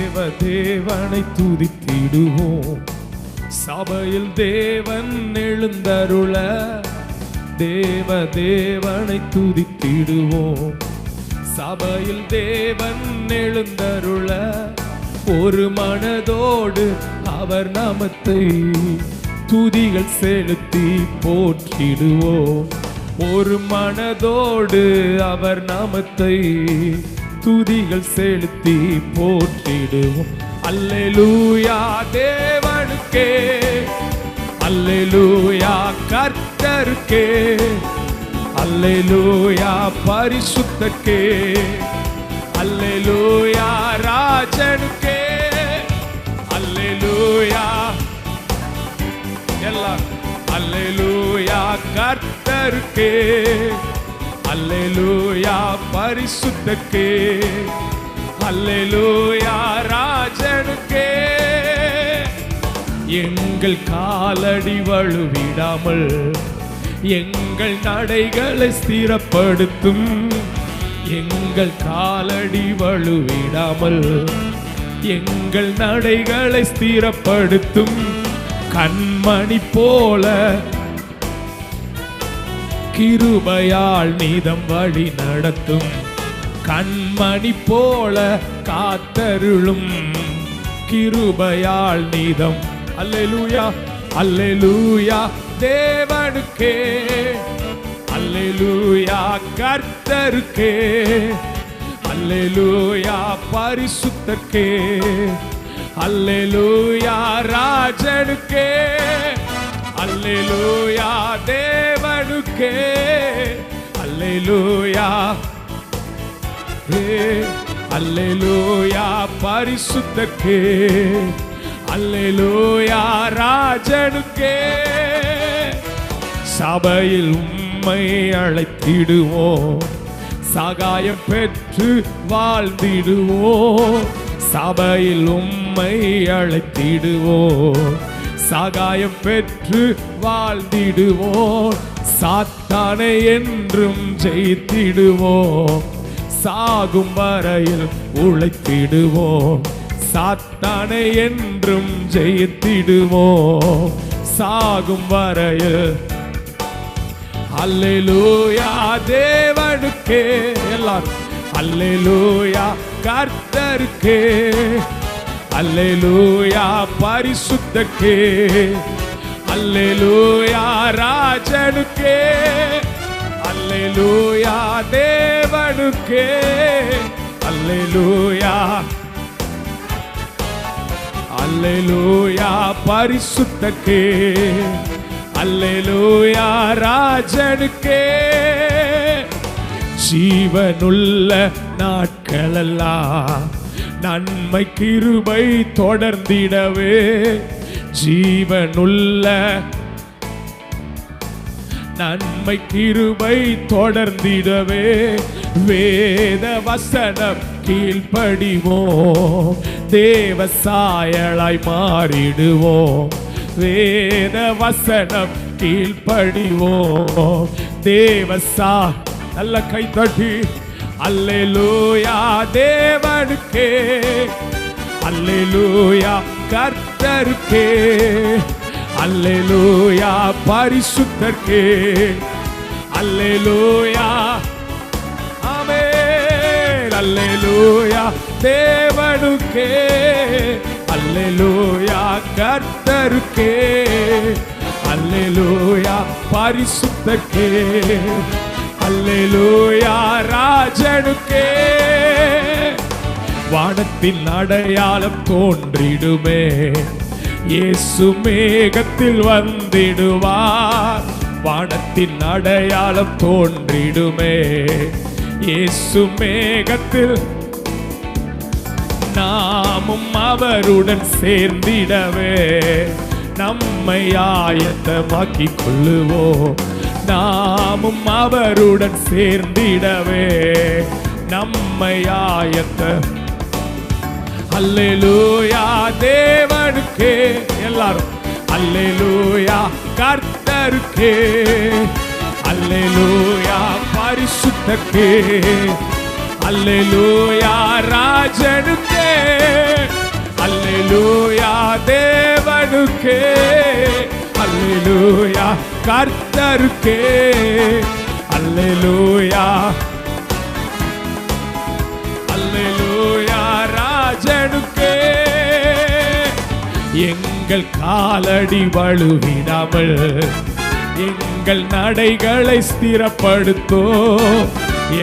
தேவனை துதித்திடுவோம். சபையில் தேவன் எழுந்தருள தேவனை துதித்திடுவோம். சபையில் தேவன் எழுந்தருள ஒரு மனதோடு அவர் நாமத்தை துதிகள் செலுத்தி போற்றிடுவோம். ஒரு மனதோடு அவர் நாமத்தை துதிகள் செலுத்தி போற்றிடுவோம். அல்லேலூயா தேவனுக்கே, அல்லேலூயா கர்த்தருக்கே, அல்லேலூயா பரிசுத்தருக்கே, அல்லேலூயா ராஜனுக்கே, அல்லேலூயா எல்லாரும் அல்லேலூயா கர்த்தருக்கே, அல்லேலூயா பரிசுத்தருக்கே, அல்லேலூயா ராஜனுக்கே. எங்கள் காலடி வழுவிடாமல் எங்கள் நடைகளை ஸ்திரப்படுத்தும். எங்கள் காலடி வழுவிடாமல் எங்கள் நடைகளை ஸ்திரப்படுத்தும். கண்மணி போல கிருபையால் நீதம் வழி நடத்தும். கண்மணி போல காத்தருளும் கிருபையால் நீதம். அல்லேலூயா அல்லேலூயா தேவனுக்கே, அல்லேலூயா கர்த்தருக்கே, அல்லேலூயா பரிசுத்தருக்கே, அல்லேலூயா ராஜனுக்கே, அல்லேலூயா தேவனுக்கே, அல்லேலூயா அல்லேலூயா பரிசுத்தருக்கே, அல்லேலூயா ராஜனுக்கே. சபையில் உம்மை அழைத்திடுவோம், சகாயம் பெற்று வாழ்ந்திடுவோம். சபையில் உம்மை அழைத்திடுவோம், சகாயம் பெற்று வாழ்ந்திடுவோம். சாத்தானை என்றும் ஜெயித்திடுவோம், சாகும் வரையில் உழைத்திடுவோம். சாத்தானை என்றும் ஜெயித்திடுவோம், சாகும் வரையில். அல்லேலூயா தேவனுக்கே, எல்லாரும் அல்லேலூயா கர்த்தருக்கே, அல்லேலூயா பரிசுத்தருக்கே, அல்லேலூயா ராஜனுக்கே, அல்லேலூயா தேவனுக்கே, அல்லேலூயா அல்லேலூயா பரிசுத்தருக்கே, அல்லேலூயா ராஜனுக்கே. ஜீவனுள்ள நாட்களெல்லாம் நன்மை கிருபை தொடர்ந்திடவே, ஜீவனுள்ள நன்மை கிருபை தொடர்ந்திடவே, வேத வசனம் கீழ்ப்படிவோம், தேவ சாயலாய் மாறிடுவோம். வேத வசனம் கீழ்ப்படிவோம், தேவசா. நல்ல கை தட்டி அல்லேலூயா தேவனுக்கே, அல்லேலூயா கர்த்தருக்கே, அல்லேலூயா பரிசுத்தருக்கே, அல்லேலூயா ஆமென். அல்லேலூயா தேவனுக்கே, அல்லேலூயா கர்த்தருக்கே, அல்லேலூயா பரிசுத்தருக்கே, அல்லேலூயா ராஜனுக்கே. வானத்தின் அடையாளம் தோன்றிடுமே, இயேசு மேகத்தில் வந்திடுவார். வானத்தின் அடையாளம் தோன்றிடுமே, இயேசு மேகத்தில். நாமும் அவருடன் சேர்ந்திடவே நம்மை ஆயத்தமாக்கிக் கொள்ளுவோம். நாமும் அவருடன் சேர்ந்திடவே நம்மை ஆயத்த. அல்லேலூயா தேவனுக்கே, எல்லாரும் அல்லேலூயா கர்த்தருக்கே, அல்லேலூயா பரிசுத்தருக்கே, அல்லேலூயா ராஜனுக்கே, அல்லேலூயா தேவனுக்கே, அல்லேலூயா கர்த்தருக்கே, அல்லேலூயா அல்லேலூயா ராஜனுக்கே. எங்கள் காலடி வழுவிடாமல் எங்கள் நடைகளை ஸ்திரப்படுத்தோ,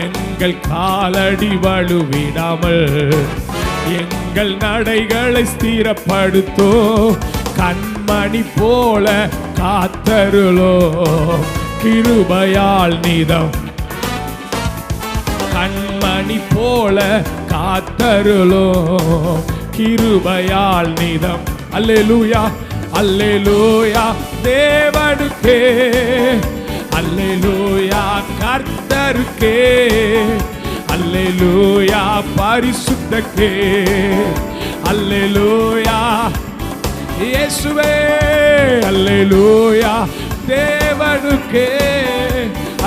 எங்கள் காலடி வழுவிடாமல் எங்கள் நடைகளை ஸ்திரப்படுத்தோ, கண்மணி போல காத்தருளோ கிருபையால் நீதம், கண்மணி போல காத்தருளோ கிருபையால் நீதம். அல்லேலூயா அல்லேலூயா தேவனுக்கே, அல்லேலூயா கர்த்தருக்கே, அல்லேலூயா பரிசுத்தக்கே, அல்லேலூயா இயேசுவே, அல்லேலூயா தேவனுக்கே,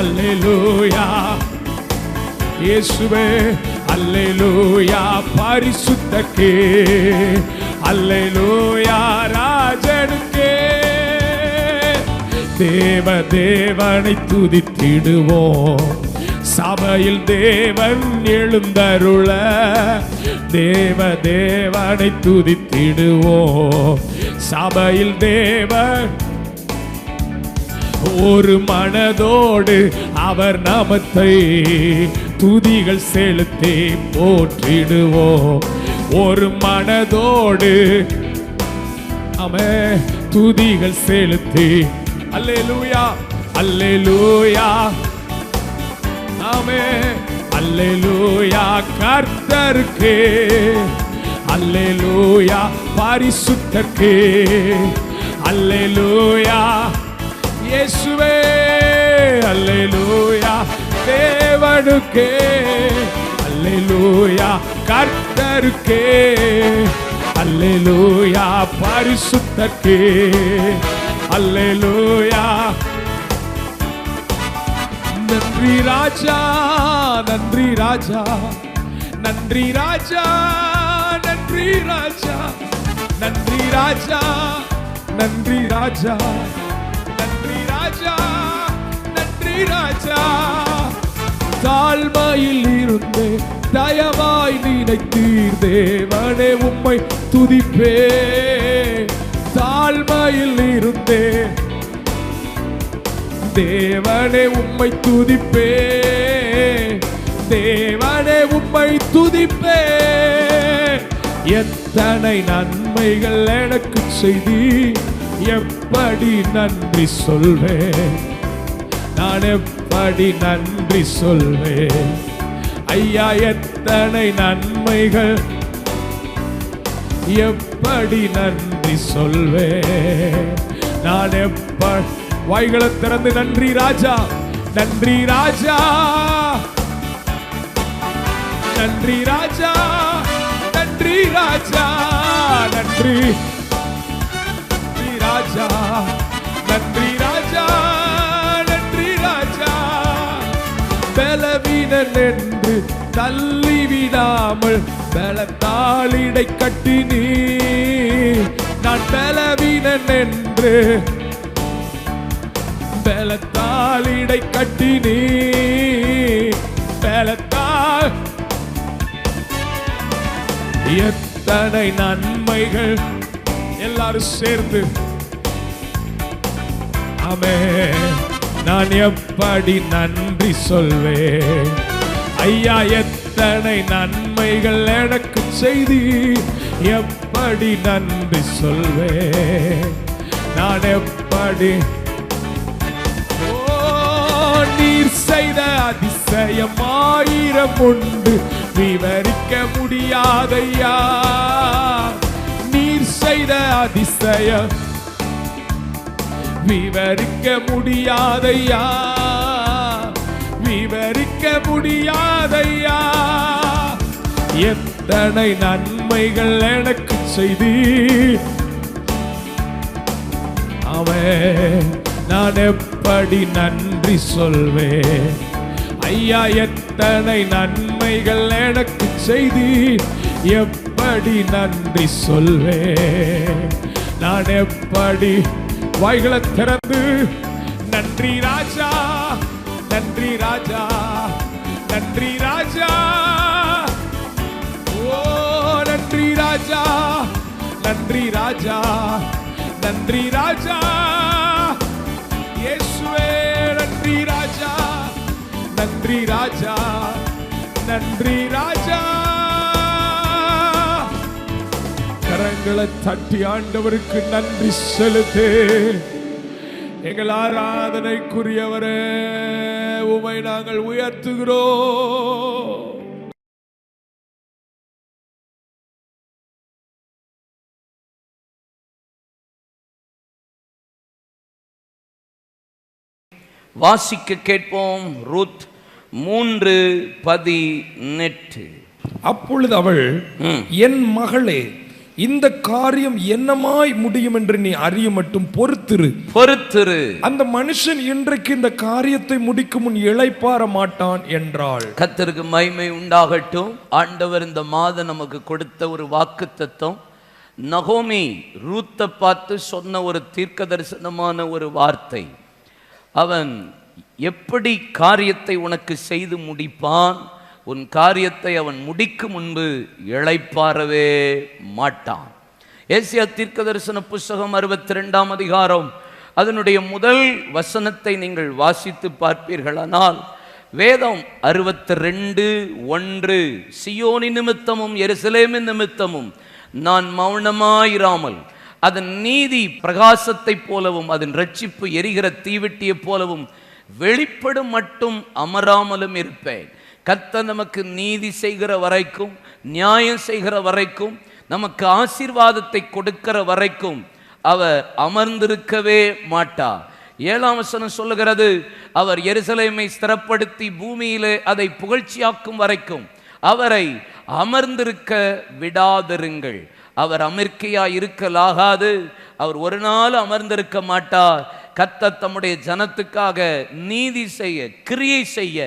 அல்லேலூயா இயேசுவே, அல்லேலூயா பரிசுத்தக்கே, அல்லேலூயா ராஜனுக்கே. தேவ தேவனை துதித்திடுவோம், சபையில் தேவன் எழுந்தருள, தேவ தேவனை துதித்திடுவோம், சபையில் தேவன் ஒரு மனதோடு அவர் நாமத்தை துதிகள் செலுத்தி போற்றிடுவோம், ஒரு மனதோடு ஆமென் துதிகள் செலுத்தி. அல்லேலூயா அல்லேலூயா ஆமென் அல்லேலூயா கர்த்தருக்கே, அல்லேலூயா பரிசுத்தருக்கே, அல்லேலூயா இயேசுவே, அல்லேலூயா தேவனுக்கே, அல்லேலூயா கர்த்தருக்கே, அல்லேலூயா பரிசுத்தருக்கே, அல்லேலூயா. நன்றி ராஜா நன்றி ராஜா நன்றி ராஜா நன்றி ராஜா நன்றி ராஜா நன்றி ராஜா நன்றி ராஜா நன்றி ராஜா. தாழ்மையில் இருந்து தயவாய் நினைத்தீர் தேவனே உம்மை துதிப்பே, தாழ்மையில் இருந்தே தேவனே உம்மை துதிப்பே, தேவனே உம்மை துதிப்பே. எத்தனை நன்மைகள் எனக்கு செய்தி, எப்படி நன்றி சொல்வேன், நான் எப்படி நன்றி சொல்வேன் ஐயா. எத்தனை நன்மைகள், எப்படி நன்றி சொல்வேன் நான், எப்படி வாய்களை திறந்து நன்றி ராஜா நன்றி ராஜா நன்றி ராஜா நன்றி ராஜா நன்றி ராஜா நன்றி ராஜா நன்றி ராஜா. பலவீனன் என்று தள்ளிவிடாமல் பலத்தாளிடை கட்டினீ, நான் பலவீனன் என்று பலத்தாளிடை கட்டினீ, பலத்தால் எத்தனை நன்மைகள். எல்லாரும் சேர்ந்து ஆமென். நான் எப்படி நன்றி சொல்வேன் ஐயா, எத்தனை நன்மைகள் எனக்கு செய்தி, எப்படி நன்றி சொல்வேன் நான், எப்படி நீர் செய்த அதிசயம் ஆயிரம் உண்டு, விவரிக்க முடியாதையா. நீர் செய்த அதிசயம் விவரிக்க முடியாதையா, விவரிக்க முடியாதையா. எத்தனை நன்மைகள் எனக்கு செய்தி, அவன் நான் எப்படி நன்றி சொல்வேன் ஐயா. எத்தனை நன்மைகள் எனக்கு செய்தி, எப்படி எப்படி நன்றி சொல்வேன், நான் எப்படி வாய்களை திறந்து நன்றி ராஜா, நன்றி ராஜா, நன்றி ராஜா, ஓ நன்றி ராஜா, நன்றி ராஜா, நன்றி ராஜா, இயேசுவே நன்றி ராஜா, நன்றி ராஜா, நன்றி ராஜா. கரங்களை தட்டி ஆண்டவருக்கு நன்றி செலுத்து. எங்கள் ஆராதனைக்குரியவரே, உம்மை நாங்கள் உயர்த்துகிறோம். வாசிக்க கேட்போம். ரூத் 3:18. அப்பொழுது அவள், என் மகளே, இந்த காரியம் என்னமாய் முடியும் என்று நீ அறிய மட்டும் பொறுத்திரு. அந்த மனுஷன் இன்றைக்கு இந்த காரியத்தை முடிக்கும் முன் இளைப்பாற மாட்டான் என்றாள். கர்த்தருக்கு மகிமை உண்டாகட்டும். ஆண்டவர் இந்த மாதம் நமக்கு கொடுத்த ஒரு வாக்குத்தத்தம், நகோமி ரூத்தை பார்த்து சொன்ன ஒரு தீர்க்க தரிசனமான ஒரு வார்த்தை. அவன் எப்படி காரியத்தை உனக்கு செய்து முடிப்பான், உன் காரியத்தை அவன் முடிக்கும் முன்பு இளைப்பாறவே மாட்டான். ஏசியா தீர்க்க தரிசன புஸ்தகம் 62ஆம் அதிகாரம் அதனுடைய முதல் வசனத்தை நீங்கள் வாசித்து பார்ப்பீர்களானால், வேதம் 62:1, சியோனி நிமித்தமும் எருசலேமின் நிமித்தமும் நான் மௌனமாயிராமல் அதன் நீதி பிரகாசத்தை போலவும் அதன் ரட்சிப்பு எரிகிற தீவெட்டியை போலவும் வெளிப்படும் மட்டும் அமராமலும் இருப்பேன். கர்த்தர் நமக்கு நீதி செய்கிற வரைக்கும், நியாயம் செய்கிற வரைக்கும், நமக்கு ஆசீர்வாதத்தை கொடுக்கிற வரைக்கும் அவர் அமர்ந்திருக்கவே மாட்டார். 7ஆம் வசனம் சொல்லுகிறது, அவர் எருசலேமை ஸ்திரப்படுத்தி பூமியிலே அதை புகழ்ச்சியாக்கும் வரைக்கும் அவரை அமர்ந்திருக்க விடாதிருங்கள். அவர் அமெரிக்கையா இருக்கலாகாது, அவர் ஒரு நாள் அமர்ந்திருக்க மாட்டார். கர்த்தர் தம்முடைய ஜனத்துக்காக நீதி செய்ய, கிரியை செய்ய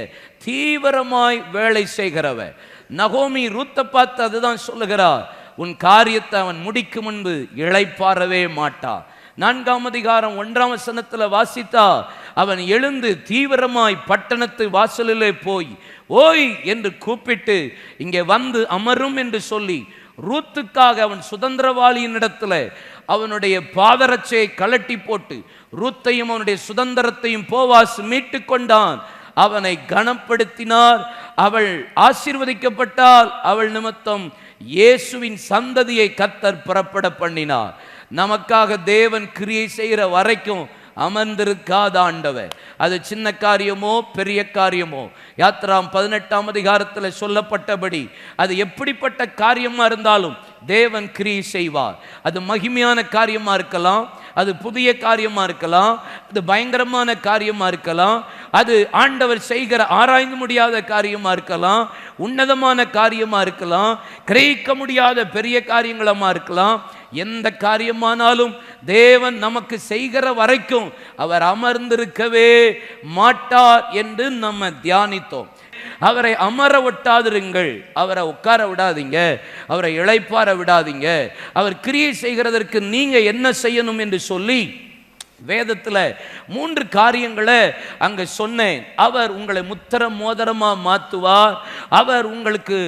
தீவிரமாய் வேலை செய்கிறவர். நகோமி ரூத்தை பார்த்து அதுதான் சொல்லுகிறார், உன் காரியத்தை அவன் முடிக்கும் முன்பு இளைப்பாறவே மாட்டார். 4ஆம் அதிகாரம் 1ஆம் வசனத்தில் வாசித்தா, அவன் எழுந்து தீவிரமாய் பட்டணத்து வாசலிலே போய் ஓய் என்று கூப்பிட்டு இங்கே வந்து அமரும் என்று சொல்லி ரூத்துக்காக அவன் சுதந்திரவாளியின் இடத்துல அவனுடைய பாதரட்சையை கலட்டி போட்டு ரூத்தையும் அவனுடைய சுதந்திரத்தையும் போவாஸ் மீட்டு கொண்டான். அவனை கனப்படுத்தினார். அவள் ஆசீர்வதிக்கப்பட்டால் அவள் நிமித்தம் இயேசுவின் சந்ததியை கர்த்தர் புறப்பட பண்ணினார். நமக்காக தேவன் கிரியை செய்கிற வரைக்கும் அமர்ந்திருக்காத ஆண்டவர். அது சின்ன காரியமோ பெரிய காரியமோ, யாத்ராம் 18ஆம் அதிகாரத்தில் சொல்லப்பட்டபடி அது எப்படிப்பட்ட காரியமா இருந்தாலும் தேவன் கிரியை செய்வார். அது மகிமையான காரியமா இருக்கலாம், அது புதிய காரியமா இருக்கலாம், அது பயங்கரமான காரியமா இருக்கலாம், அது ஆண்டவர் செய்கிற ஆராய்ந்து முடியாத காரியமா இருக்கலாம், உன்னதமான காரியமா இருக்கலாம், கிரகிக்க முடியாத பெரிய காரியங்களமா இருக்கலாம். எந்த காரியமானாலும் தேவன் நமக்கு செய்கிற வரைக்கும் அவர் அமர்ந்திருக்கவே மாட்டார் என்று நம்ம தியானித்தோம். அவரை அமர விட்டாதிருங்கள், அவரை உட்கார விடாதீங்க, அவரை இளைப்பாற விடாதீங்க, அவர் கிரியை செய்கிறதற்கு நீங்க என்ன செய்யணும் என்று சொல்லி வேதத்தில் 3 காரியங்களை அங்க சொன்னேன். அவர் உங்களை முத்திர மோதிரமா மாத்துவார், அவர் உங்களுக்கு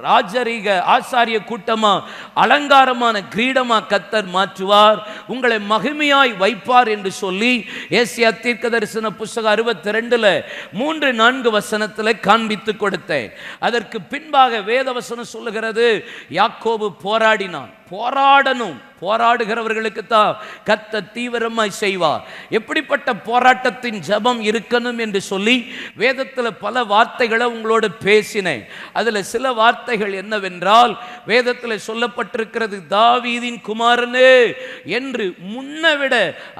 ராஜரீக ஆசாரிய கூட்டமா அலங்காரமான கிரீடமா கர்த்தர் மாற்றுவார், உங்களை மகிமையாய் வைப்பார் என்று சொல்லி ஏசியா தீர்க்க தரிசன புஸ்தகம் 62ல் 3-4 வசனத்தில் காண்பித்து கொடுத்தேன். அதற்கு பின்பாக வேத வசனம் சொல்லுகிறது, யாக்கோபு போராடினான். போராடணும், போராடுகிறவர்களுக்கு தான் கர்த்தர் தீவிரமாய் செய்வார். எப்படிப்பட்ட போராட்டத்தின் ஜெபம் இருக்கணும் என்று சொல்லி வேதத்தில் பல வார்த்தைகளை உங்களோடு பேசினேன். அதில் சில வார்த்தைகள் என்னவென்றால், வேதத்தில் சொல்லப்பட்டிருக்கிறது, தாவீதின் குமாரனே என்று முன்னவிட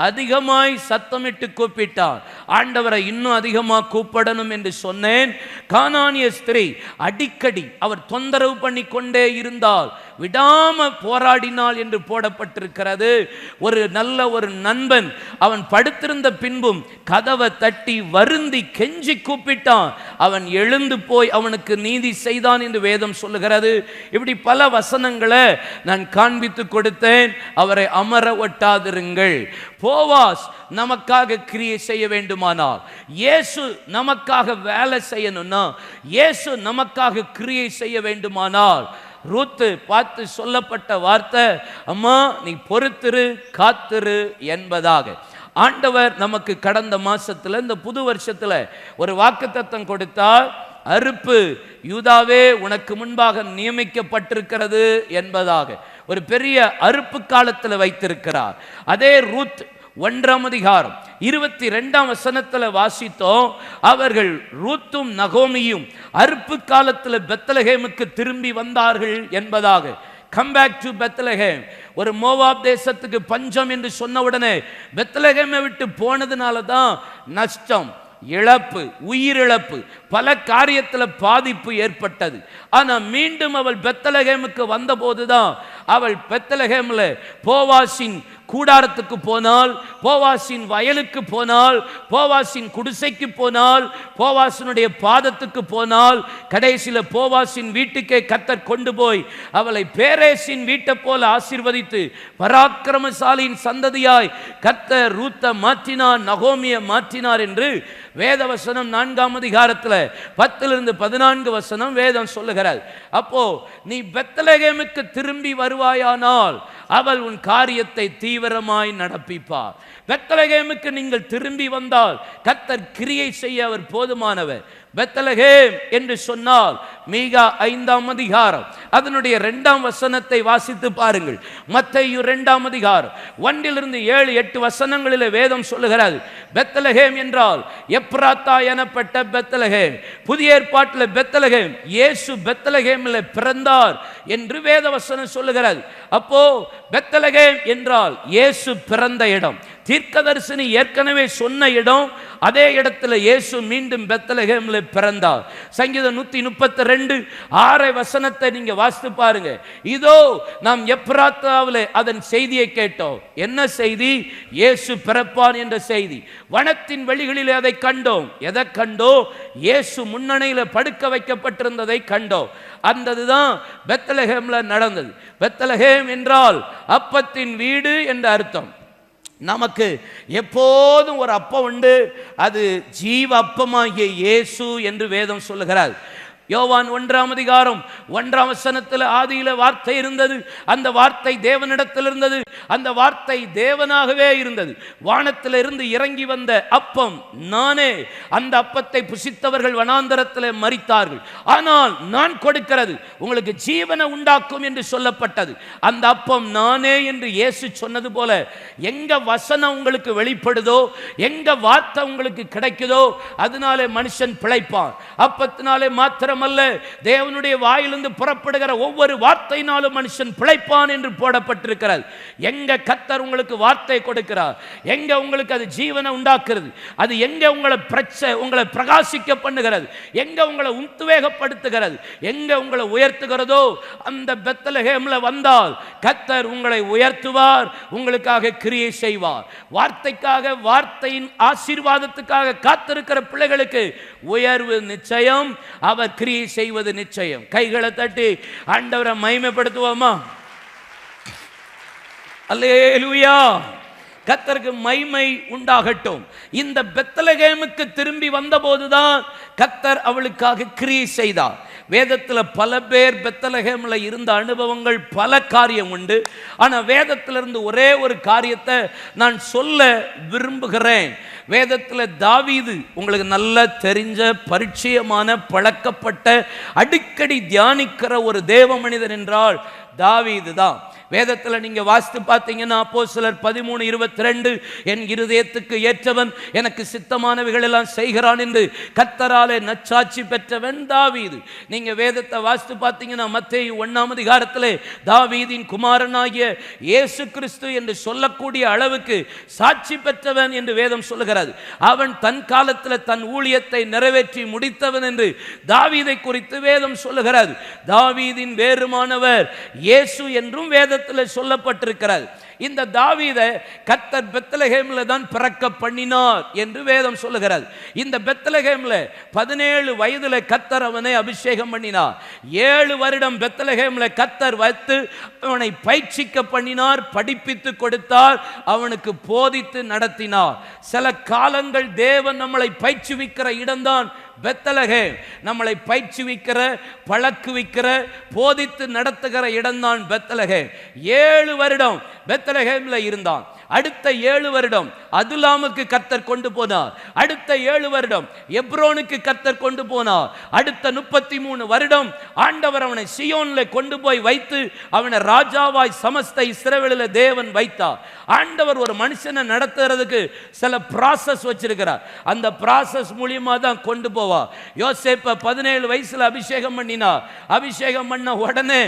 அதிகமாய் சத்தமிட்டு கூப்பிட்டார். ஆண்டவரை இன்னும் அதிகமாக கூப்பிடணும் என்று சொன்னேன். கானானிய ஸ்திரீ அடிக்கடி அவர் தொந்தரவு பண்ணி கொண்டே இருந்தால் விடாம போராடினாள் என்று போட போடப்பட்டிருக்கிறது. ஒரு நல்ல ஒரு நண்பன் அவன் படுத்திருந்த பின்பும் கதவை தட்டி வருந்தி கெஞ்சி கூப்பிட்டான். அவன் எழுந்து போய் அவனுக்கு நீதி செய்தான் என்று வேதம் சொல்லுகிறது. இப்படி பல வசனங்களை நான் காண்பித்து கொடுத்தேன். அவரை அமர ஒட்டாதிருங்கள். போவாஸ் நமக்காக கிரியை செய்ய வேண்டுமானால், இயேசு நமக்காக வேலை செய்யணும்னா, இயேசு நமக்காக கிரியை செய்ய வேண்டுமானால், ரூத்து பார்த்து சொல்லப்பட்ட வார்த்தை, அம்மா நீ பொறுத்திரு காத்திரு என்பதாக. ஆண்டவர் நமக்கு கடந்த மாசத்துல இந்த புது வருஷத்துல ஒரு வாக்குத்தத்தம் கொடுத்தார். அறுப்பு யூதாவே உனக்கு முன்பாக நியமிக்கப்பட்டிருக்கிறது என்பதாக ஒரு பெரிய அறுப்பு காலத்தில் வைத்திருக்கிறார். அதே ரூத் 1ஆம் அதிகாரம் 22ஆம் வசனத்துல வாசித்தோம். அவர்கள் ரூத்தும் நகோமியும் அறுப்பு காலத்தில் பெத்லகேமுக்கு திரும்பி வந்தார்கள் என்பதாக. Come back to Bethlehem. ஒரு மோவாப் தேசத்துக்கு பஞ்சம் என்று சொன்ன உடனே பெத்லகேமை விட்டு போனதுனால தான் நஷ்டம், இழப்பு, உயிரிழப்பு, பல காரியத்தில் பாதிப்பு ஏற்பட்டது. ஆனா மீண்டும் அவள் பெத்லகேமுக்கு வந்த போதுதான் அவள் பெத்லகேம்ல போவாசின் கூடாரத்துக்கு போனால், போவாசின் வயலுக்கு போனால், போவாசின் குடிசைக்கு போனால், போவாசினுடைய பாதத்துக்கு போனால், கடைசியில் போவாசின் வீட்டுக்கே கர்த்தர் கொண்டு போய் அவளை பேரேசின் வீட்டை போல ஆசீர்வதித்து பராக்கிரமசாலியின் சந்ததியாய் கர்த்தர் ரூத்தை மாற்றினார், நகோமியை மாற்றினார் என்று வேதவசனம் 4ஆம் அதிகாரத்தில் 10-14 வசனம் வேதம் சொல்லுகிறார். அப்போ நீ பெத்லகேமுக்கு திரும்பி வருவாயானால் அவள் உன் காரியத்தை தீவிரமாய் நடப்பிப்பார். பெத்லகேமுக்கு நீங்கள் திரும்பி வந்தால் கர்த்தர் கிரியை செய்ய அவர் போதுமானவர். பெத்லகேம் என்று சொன்னால் மீகா 5ஆம் அதிகாரம் அதனுடைய 2ஆம் வசனத்தை வாசித்து பாருங்கள். மத்தேயு 2ஆம் அதிகாரம் 1-7-8 வசனங்களில் வேதம் சொல்லுகிறது. பெத்லகேம் என்றால் எப்ராத்தா எனப்பட்ட பெத்லகேம். புதிய ஏற்பாட்டில் பெத்லகேம் இயேசு பெத்லகேமில் பிறந்தார் என்று வேதவசனம் சொல்லுகிறது. அப்போ பெத்லகேம் என்றால் இயேசு பிறந்த இடம். தீர்க்கதரிசனி ஏற்கனவே சொன்ன இடம். அதே இடத்துல இயேசு மீண்டும் பெத்லகேம்ல பிறந்தார். சங்கீதம் 132:6 வசனத்தை நீங்க வாசித்து பாருங்க. இதோ நாம் எப்ராத்தாவிலே அதன் செய்தியை கேட்டோம். என்ன செய்தி? இயேசு பிறப்பான் என்ற செய்தி. வனத்தின் வெளிகளிலே அதை கண்டோம். எதை கண்டோம்? இயேசு முன்னணையில படுக்க வைக்கப்பட்டிருந்ததை கண்டோம். அந்ததுதான் பெத்லகேம்ல நடந்தது. பெத்லகேம் என்றால் அப்பத்தின் வீடு என்ற அர்த்தம். நமக்கு எப்போதும் ஒரு அப்பம் உண்டு. அது ஜீவ அப்பமாகிய இயேசு என்று வேதம் சொல்லுகிறார். யோவான் 1ஆம் அதிகாரம் 1ஆம் வசனத்தில் ஆதியில வார்த்தை இருந்தது, அந்த வார்த்தை தேவனிடத்தில் இருந்தது, அந்த வார்த்தை தேவனாகவே இருந்தது. வானத்தில் இருந்து இறங்கி வந்த அப்பம் நானே. அந்த அப்பத்தை புசித்தவர்கள் வனாந்தரத்தில் மரித்தார்கள். ஆனால் நான் கொடுக்கிறது உங்களுக்கு ஜீவனை உண்டாக்கும் என்று சொல்லப்பட்டது. அந்த அப்பம் நானே என்று இயேசு சொன்னது போல எங்க வசனம் உங்களுக்கு வெளிப்படுதோ, எங்க வார்த்தை உங்களுக்கு கிடைக்குதோ அதனாலே மனுஷன் பிழைப்பான். அப்பத்தினாலே மாத்திரம் அல்ல, தேவனுடைய வாயிலிருந்து புறப்படுகிற ஒவ்வொரு வார்த்தையினாலும் மனுஷன் பிழைப்பான் என்று போடப்பட்டிருக்கிறது. எங்க கர்த்தர் உங்களுக்கு வார்த்தை கொடுக்கிறார், எங்க உங்களுக்கு அது ஜீவனை உண்டாக்குறது, அது எங்க உங்களை பிரகாசிக்க பண்ணுகிறது, எங்க உங்களை உத்வேகப்படுத்துகிறது, எங்க உங்களை உயர்த்துகிறதோ அந்த பெத்லகேம்ல வந்தால் கர்த்தர் உங்களை உயர்த்துவார், உங்களுக்காக கிரியை செய்வார். வார்த்தைக்காக, வார்த்தையின் ஆசீர்வாதத்துக்காக காத்திருக்கிற பிள்ளைகளுக்கு உயர்வு நிச்சயம், அவர் கிரியை செய்வது நிச்சயம். கைகளை தட்டி ஆண்டவரை மகிமைப்படுத்துவோமா? அல்லேலூயா. கர்த்தருக்கு மகிமை உண்டாகட்டும். இந்த பெத்லகேமுக்கு திரும்பி வந்தபோதுதான் கர்த்தர் அவளுக்காக கிரியை செய்தார். வேதத்தில் பல பேர் பெத்லகேம்ல இருந்த அனுபவங்கள், பல காரியம் உண்டு. ஆனால் வேதத்திலிருந்து ஒரே ஒரு காரியத்தை நான் சொல்ல விரும்புகிறேன். வேதத்தில் தாவீது உங்களுக்கு நல்லா தெரிஞ்ச, பரிச்சயமான, பழக்கப்பட்ட, அடிக்கடி தியானிக்கிற ஒரு தேவ மனிதன் என்றால் தாவீது தான். வேதத்தில் நீங்க வாசித்து பார்த்தீங்கன்னா அப்போஸ்தலர் 13:22 என் இருதயத்துக்கு ஏற்றவன் எனக்கு சித்தமானவைகள் எல்லாம் செய்கிறான் என்று கர்த்தராலே நற்சாட்சி பெற்றவன் தாவீது. நீங்க வேதத்தை வாசித்து பார்த்தீங்கன்னா மத்தேயு 1ஆம் அதிகாரத்திலே தாவீதின் குமாரனாகிய இயேசு கிறிஸ்து என்று சொல்லக்கூடிய அளவுக்கு சாட்சி பெற்றவன் என்று வேதம் சொல்லுகிறது. அவன் தன் காலத்தில் தன் ஊழியத்தை நிறைவேற்றி முடித்தவன் என்று தாவீதை குறித்து வேதம் சொல்லுகிறது. தாவீதின் வேறுமானவர் இயேசு என்றும் வேத வேதத்தில் சொல்லப்பட்டிருக்கிறது. இந்த தாவீதை கர்த்தர் பெத்லகேமில் தான் பிறக்க பண்ணினார் என்று வேதம் சொல்லுகிறது. இந்த பெத்லகேமில் 17 வயதில் கர்த்தர் அவனை அபிஷேகம் பண்ணினார். 7 வருடம் பெத்லகேமில் கர்த்தர் வைத்து அவனை பயிற்சிக்க பண்ணினார், படிப்பித்து கொடுத்தார், அவனுக்கு போதித்து நடத்தினார். சில காலங்கள் தேவன் நம்மளை பயிற்சிவிக்கிற இடம்தான் பெத்லகேம். நம்மளை பயிற்சிவிக்கிற, பழக்குவிக்கிற, போதித்து நடத்துகிற இடம்தான் பெத்லகேம். 7 வருடம் பெத்லகேம்ல இருந்தான். அடுத்த 7 வருடம் அதுலாமுக்கு கர்த்தர் கொண்டு போனார். அடுத்த 7 வருடம் எப்ரோனுக்கு கர்த்தர் கொண்டு போனார். அடுத்த 33 வருடம் ஆண்டவர் அவனை சியோன்ல கொண்டு போய் வைத்து அவனை ராஜாவாய் சமஸ்த இஸ்ரவேலில் தேவன் வைத்தார். ஆண்டவர் ஒரு மனுஷனை நடத்துறதுக்கு சில ப்ராசஸ் வச்சிருக்கிறார். அந்த ப்ராசஸ் மூலியமா தான் கொண்டு போவார். யோசேப்பை 17 வயசுல அபிஷேகம் பண்ணினார். அபிஷேகம் பண்ண உடனே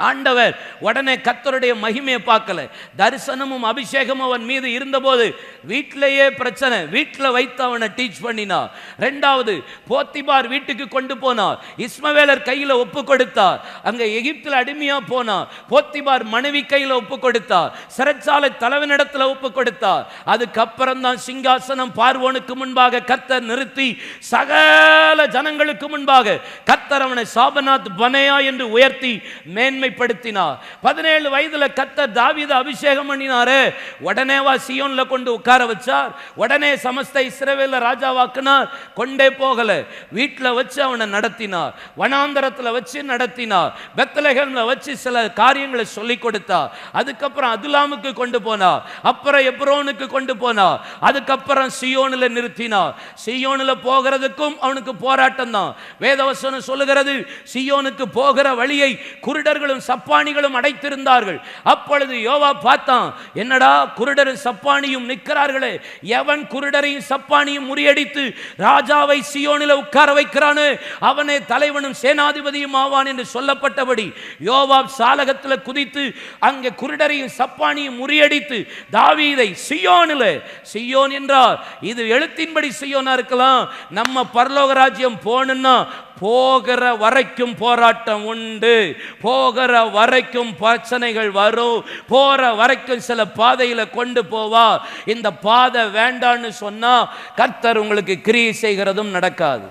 ஆண்டவர் உடனே கர்த்தருடைய மகிமையை பார்க்கல. தரிசனமும் அபிஷேகமும் அவன் மீது இருந்தபோது வீட்டிலேயே பிரச்சனை. வீட்டில் வைத்து அவனை டீச் பண்ணினார். 2வது போத்திபார் வீட்டுக்கு கொண்டு போனார். இஸ்மவேலர் கையில் ஒப்பு கொடுத்தார். அங்க எகிப்தில் அடிமையா போனார். போத்திபார் மனைவி கையில் ஒப்பு கொடுத்தார். சிறைச்சாலை தலைவனிடத்தில் ஒப்பு கொடுத்தார். அதுக்கப்புறம் தான் சிங்காசனம் பார்வோனுக்கு முன்பாக கர்த்தர் நிறுத்தி சகல ஜனங்களுக்கு முன்பாக கர்த்தர் அவனை சாபநாத் பனேயா என்று உயர்த்தி மேன்மை படுத்தினார். 17 வயதுல கர்த்தர் தாவீதை அபிஷேகம் பண்ணினாரே, உடனே சியோன்ல கொண்டு உட்கார வச்சார். உடனே சமஸ்த இஸ்ரவேல ராஜாவாக்கினார். கொண்டே போகல, வீட்டில் வச்சு அவனை நடத்தினார். வனாந்தரத்தில் வச்சு நடத்தினார். பெத்லகேம்ல வச்சு சில காரியங்களை சொல்லிக் கொடுத்தார். அதுக்கப்புறம் அதுலாமுக்கு கொண்டு போனார். அப்புறம் எப்ரோனுக்கு கொண்டு போனார். அதுக்கப்புறம் சியோனில் நிறுத்தினார். சியோனில் போகிறதுக்கும் அவனுக்கு போராட்டம் தான். வேதவசனம் சொல்லுகிறது, சியோனுக்கு போகிற வழியை குருடர்களும் சப்பானிகளும் அடைத்திருந்தார்கள். அப்பொழுது யோவா பார்த்தான், என்னடா குருடரும் சப்பானியும் நிற்கிறார்களே, எவன் குருடரையும் சப்பானியும் முறியடித்து ராஜாவை சியோனில் உட்கார வைக்கிறானே அவனே தலைவனும் சேனாதிபதியும் ஆவான் என்று சொல்லப்பட்டபடி யோவாப் சாலகத்தில் குதித்து அங்கே குருடரையும் சப்பானியும் முறியடித்து தாவீதை சியோனில், சியோன் என்றால் இது எழுத்தின்படி சியோனா இருக்கலாம். நம்ம பரலோக ராஜ்யம் போகணும்னா போகிற வரைக்கும் போராட்டம் உண்டு, போகிற வரைக்கும் பிரச்சனைகள் வரும், போற வரைக்கும் சில பாதையில கொண்டு போவா. இந்த பாதை வேண்டான்னு சொன்னா கர்த்தர் உங்களுக்கு கிரியை செய்கிறதும் நடக்காது.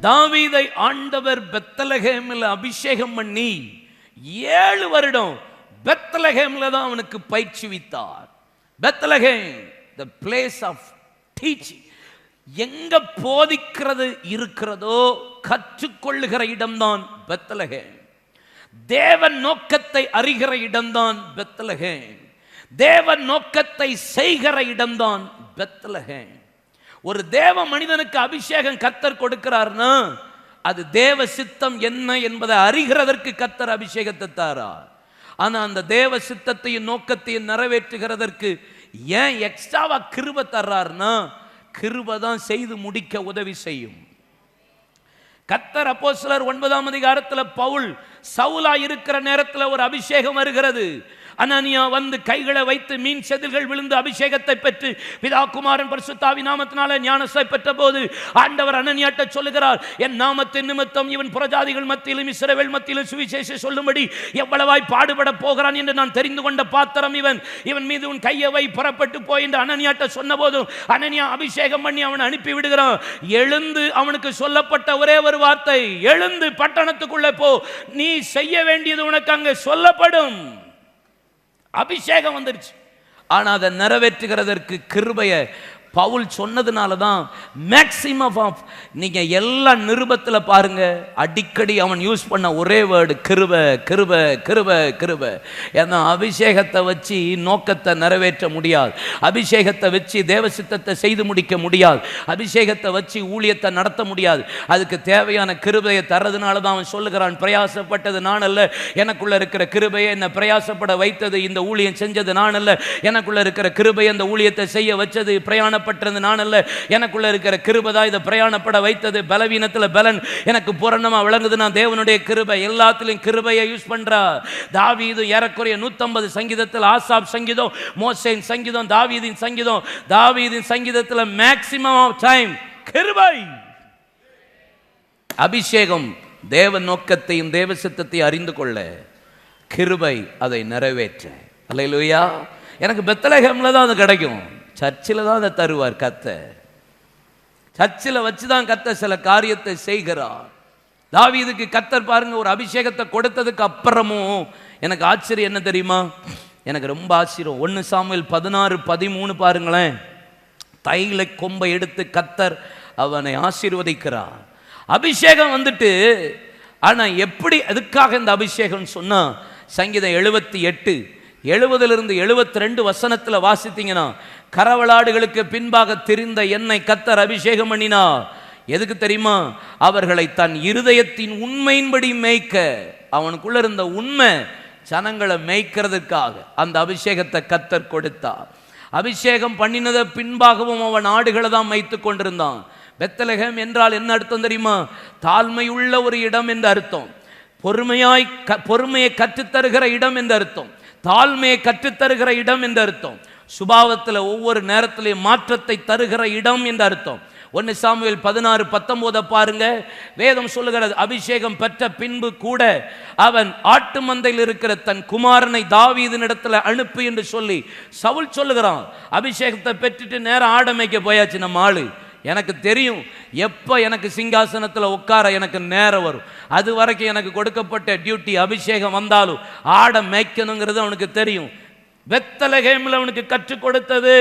தாவீதை ஆண்டவர் பெத்லகேமில் அபிஷேகம் பண்ணி 7 வருடம் பெத்லகேமில் தான் அவனுக்கு பயிற்சிவித்தார். Bethlehem, the place of teaching. எங்க போதிக்கிறது இருக்கிறதோ கற்றுக்கொள்ளுகிற இடம்தான் பெத்லகேம். தேவன் நோக்கத்தை அறிகிற இடம்தான் பெத்லகேம். தேவன் நோக்கத்தை செய்கிற இடம்தான் பெத்லகேம். ஒரு தேவ மனிதனுக்கு அபிஷேகம் கர்த்தர் கொடுக்கிறார்னா அது தேவ சித்தம் என்ன என்பதை அறிகிறதற்கு கர்த்தர் அபிஷேகத்தை தாரார். ஆனா அந்த தேவ சித்தத்தையும் நோக்கத்தையும் நிறைவேற்றுகிறதற்கு ஏன் எக்ஸ்ட்ராவா கிருபை தர்றார்னா கிருபை தான் செய்து முடிக்க உதவி செய்யும். கர்த்தர் அப்போஸ்தலர் 9ஆம் அதிகாரத்தில் பவுல் சவுலா இருக்கிற நேரத்தில் ஒரு அபிஷேகம் வருகிறது. அனனியா வந்து கைகளை வைத்து மீன் செதில்கள் விழுந்து அபிஷேகத்தை பெற்று பிதா குமாரன் பரிசுத்த ஆவியின் நாமத்தினால ஞானஸ்நானம் பெற்ற போது ஆண்டவர் அனனியாட்ட சொல்லுகிறார், என் நாமத்தின் நிமித்தம் இவன் புறஜாதிகள் மத்தியிலும் இஸ்ரவேல் மத்தியிலும் சுவிசேஷம் சொல்லும்படி எவ்வளவாய் பாடுபட போகிறான் என்று நான் தெரிந்து கொண்ட பாத்திரம் இவன். இவன் மீது உன் கையை வை, புறப்பட்டு போய் என்று அனனியாட்ட சொன்ன போதும் அனனியா அபிஷேகம் பண்ணி அவனை அனுப்பி விடுகிறான். எழுந்து அவனுக்கு சொல்லப்பட்ட ஒரே ஒரு வார்த்தை, எழுந்து பட்டணத்துக்குள்ளே போ, நீ செய்ய வேண்டியது உனக்கு அங்கே சொல்லப்படும். அபிஷேகம் வந்துருச்சு. ஆனா அதை நிறைவேற்றுகிறதற்கு கிருபையை பவுல் சொன்னதுனால தான் மேக்சிமம் ஆஃப் நீங்க எல்லா நிருபத்தில் பாருங்க அடிக்கடி அவன் யூஸ் பண்ண ஒரே வேர்டு கிருபை கிருபை கிருபை கிருபை. ஏன்னா அபிஷேகத்தை வச்சு நோக்கத்தை நிறைவேற்ற முடியாது, அபிஷேகத்தை வச்சு தேவ சித்தத்தை செய்து முடிக்க முடியாது, அபிஷேகத்தை வச்சு ஊழியத்தை நடத்த முடியாது. அதுக்கு தேவையான கிருபையை தரதுனால தான் அவன் சொல்லுகிறான், பிரயாசப்பட்டது நான் அல்ல, எனக்குள்ள இருக்கிற கிருபையை என்னை பிரயாசப்பட வைத்தது, இந்த ஊழியம் செஞ்சது நான் அல்ல, எனக்குள்ள இருக்கிற கிருபை அந்த ஊழியத்தை செய்ய வச்சது, பிரயாணப்பட்டது நான் அல்ல, எனக்குள்ள இருக்கிற கிருபை தான் இதை பிரயாணப்பட வைத்தது, பலவீனத்தில் பலன் எனக்கு பூரணமா விளங்குது, நான் தேவனுடைய கிருபை. எல்லாத்திலும் கிருபையை யூஸ் பண்றார். தாவீது ஏறக்குறைய 150 சங்கீதத்தில், ஆசாப் சங்கீதம், மோசேயின் சங்கீதம், தாவீதின் சங்கீதம், தாவீதின் சங்கீதத்தில் மேக்ஸிமம் ஆஃப் டைம் கிருபை. அபிஷேகம் தேவ நோக்கத்தையும் தேவ சித்தத்தையும் அறிந்து கொள்ள கிருபை அதை நிறைவேற்ற. அல்லேலூயா. எனக்கு பெத்லகேம்ல தான் அது கிடைக்கும், சர்ச்சில் தான் அதை தருவார் கர்த்தர். சர்ச்சில் வச்சு தான் கர்த்தர் சில காரியத்தை செய்கிறார். தாவீதுக்கு கர்த்தர் பாருங்க ஒரு அபிஷேகத்தை கொடுத்ததுக்கு அப்புறமும் எனக்கு ஆச்சரியம் என்ன தெரியுமா? எனக்கு ரொம்ப ஆச்சரியம். 1 சாமுவேல் 16:13 பாருங்களேன். தைல கொம்பை எடுத்து கர்த்தர் அவனை ஆசீர்வதிக்கிறார். அபிஷேகம் வந்துட்டு, ஆனா எப்படி எதுக்காக இந்த அபிஷேகம் சொன்னா, சங்கீதம் 78:70 வசனத்துல வாசித்தீங்கன்னா, கரவலாடுகளுக்கு பின்பாக திரிந்த என்னை கர்த்தர் அபிஷேகம் பண்ணினா. எதுக்கு தெரியுமா? அவர்களை தன் இருதயத்தின் உண்மையின்படி மேய்க்க. அவனுக்குள்ள இருந்த உண்மை ஜனங்களை மேய்க்கிறதுக்காக அந்த அபிஷேகத்தை கர்த்தர் கொடுத்தார். அபிஷேகம் பண்ணினத பின்பாகவும் அவன் ஆடுகளை தான் மேய்த்து கொண்டிருந்தான். பெத்லகேம் என்றால் என்ன அர்த்தம் தெரியுமா? தாழ்மையுள்ள ஒரு இடம் என்று அர்த்தம். பொறுமையை கற்றுத்தருகிற இடம் என்று அர்த்தம். தாழ்மையை கற்றுத்தருகிற இடம் என்று அர்த்தம். சுபாவத்தில் ஒவ்வொரு நேரத்திலையும் மாற்றத்தை தருகிற இடம் என்று அர்த்தம். 1 சாமுவேல் 16:19 பாருங்க. வேதம் சொல்லுகிறது, அபிஷேகம் பெற்ற பின்பு கூட அவன் ஆட்டு மந்தையில் இருக்கிற தன் குமாரனை தாவீதினிடத்தில் அனுப்பு என்று சொல்லி சவுல் சொல்லுகிறான். அபிஷேகத்தை பெற்றுட்டு நேரம் ஆட மேய்க்க போயாச்சு நம்ம ஆளு. எனக்கு தெரியும் எப்போ எனக்கு சிங்காசனத்தில் உட்கார எனக்கு நேரம் வரும். அது வரைக்கும் எனக்கு கொடுக்கப்பட்ட டியூட்டி அபிஷேகம் வந்தாலும் ஆட மேய்க்கணுங்கிறது அவனுக்கு தெரியும். பெத்லகேம்ல அவனுக்கு கற்றுக் கொடுத்தது.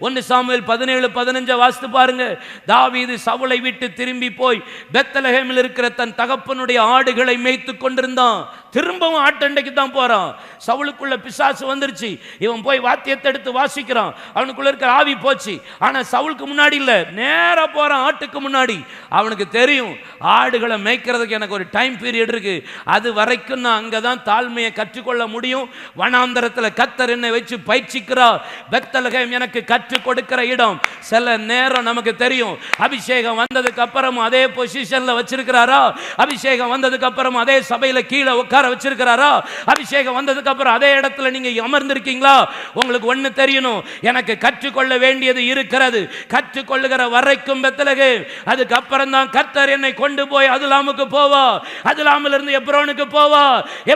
1 சாமுவேல் 17:15 வாசித்து பாருங்க. தாவீது சவுலை விட்டு திரும்பி போய் பெத்லகேமில் இருக்கிற தன் தகப்பனுடைய ஆடுகளை மேய்த்து கொண்டிருந்தான். திரும்பவும் ஆட்டண்டைக்கு தான் போறான். சவுலுக்குள்ள பிசாசு வந்துருச்சு. இவன் போய் வாத்தியத்தை எடுத்து வாசிக்கிறான். அவனுக்குள்ள இருக்கிற ஆவி போச்சு. ஆனா சவுலுக்கு முன்னாடி இல்ல, நேரா போறான் ஆட்டுக்கு முன்னாடி. அவனுக்கு தெரியும் ஆடுகளை மேய்க்கிறதுக்கு எனக்கு ஒரு டைம் பீரியட் இருக்கு. அது வரைக்கும் நான் அங்கதான் தாழ்மையை கற்றுக்கொள்ள முடியும். வனாந்தரத்தில் கர்த்தர் என்னை வச்சு பயிற்சிக்கிறார். பெத்லகேம் எனக்கு கற்றுக் கொடுக்கிற இடம். சில நேரம் நமக்கு தெரியும் அபிஷேகம் வந்ததுக்கு அப்புறம் அதே பொசிஷன்ல வச்சிருக்கிறாரா? அபிஷேகம் வந்ததுக்கு அப்புறம் அதே சபையில கீழே உட்கார வச்சிருக்கிறாரா? அபிஷேகம் வந்ததுக்கு அப்புறம் அதே இடத்துல நீங்க அமர்ந்திருக்கீங்களா? உங்களுக்கு ஒண்ணு தெரியணும், எனக்கு கற்றுக்கொள்ள வேண்டியது இருக்கிறது. கற்றுக்கொள்ளுகிற வரைக்கும் பெத்லகேம், அதுக்கு அப்புறம் தான் கர்த்தர் என்னை கொண்டு போய் அதுலாமுக்கு போவா, அதுலாமில் இருந்து எப்ரோனுக்கு போவா,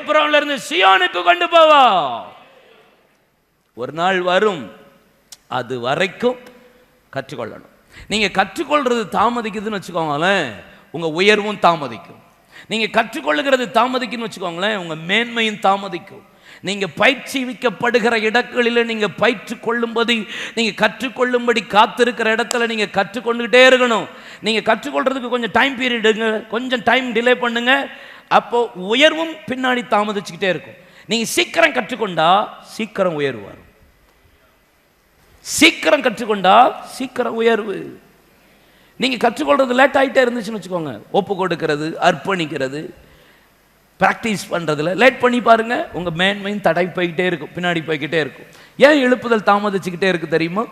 எப்ரோன்ல இருந்து சியோனுக்கு கொண்டு போவா. ஒரு நாள் வரும், அது வரைக்கும் கற்றுக்கொள்ளணும். நீங்க கற்றுக்கொள்றது தாமதிக்குதுன்னு வச்சுக்கோங்களேன், உங்க உயர்வும் தாமதிக்கும். நீங்க கற்றுக்கொள்ளுகிறது தாமதிக்குன்னு வச்சுக்கோங்களேன், உங்க மேன்மையும் தாமதிக்கும். நீங்க பயிற்சிவிக்கப்படுகிற இடங்களில் நீங்க பயிற்று கொள்ளும்படி, நீங்க கற்றுக்கொள்ளும்படி காத்திருக்கிற இடத்துல நீங்க கற்றுக்கொண்டுகிட்டே இருக்கணும். நீங்க கற்றுக்கொள்றதுக்கு கொஞ்சம் டைம் பீரியடுங்க, கொஞ்சம் டைம் டிலே பண்ணுங்க. அப்போ உயர்வும் பின்னாடி தாமதிச்சுக்கிட்டே இருக்கும். நீங்க சீக்கிரம் கற்றுக்கொண்டா சீக்கிரம் உயர்வு வரும். சீக்கிரம் கற்றுக்கொண்டா சீக்கிரம் உயர்வு. நீங்க கற்றுக்கொள்றது லேட் ஆகிட்டே இருந்துச்சுன்னு வச்சுக்கோங்க, ஒப்பு கொடுக்கிறது, அர்ப்பணிக்கிறது, பிராக்டிஸ் பண்றதுல லேட் பண்ணி பாருங்க, உங்க மேன்மையும் தடை போய்கிட்டே இருக்கும், பின்னாடி போய்கிட்டே இருக்கும். ஏன் எழுப்புதல் தாமதிச்சுக்கிட்டே இருக்கு தெரியுமா?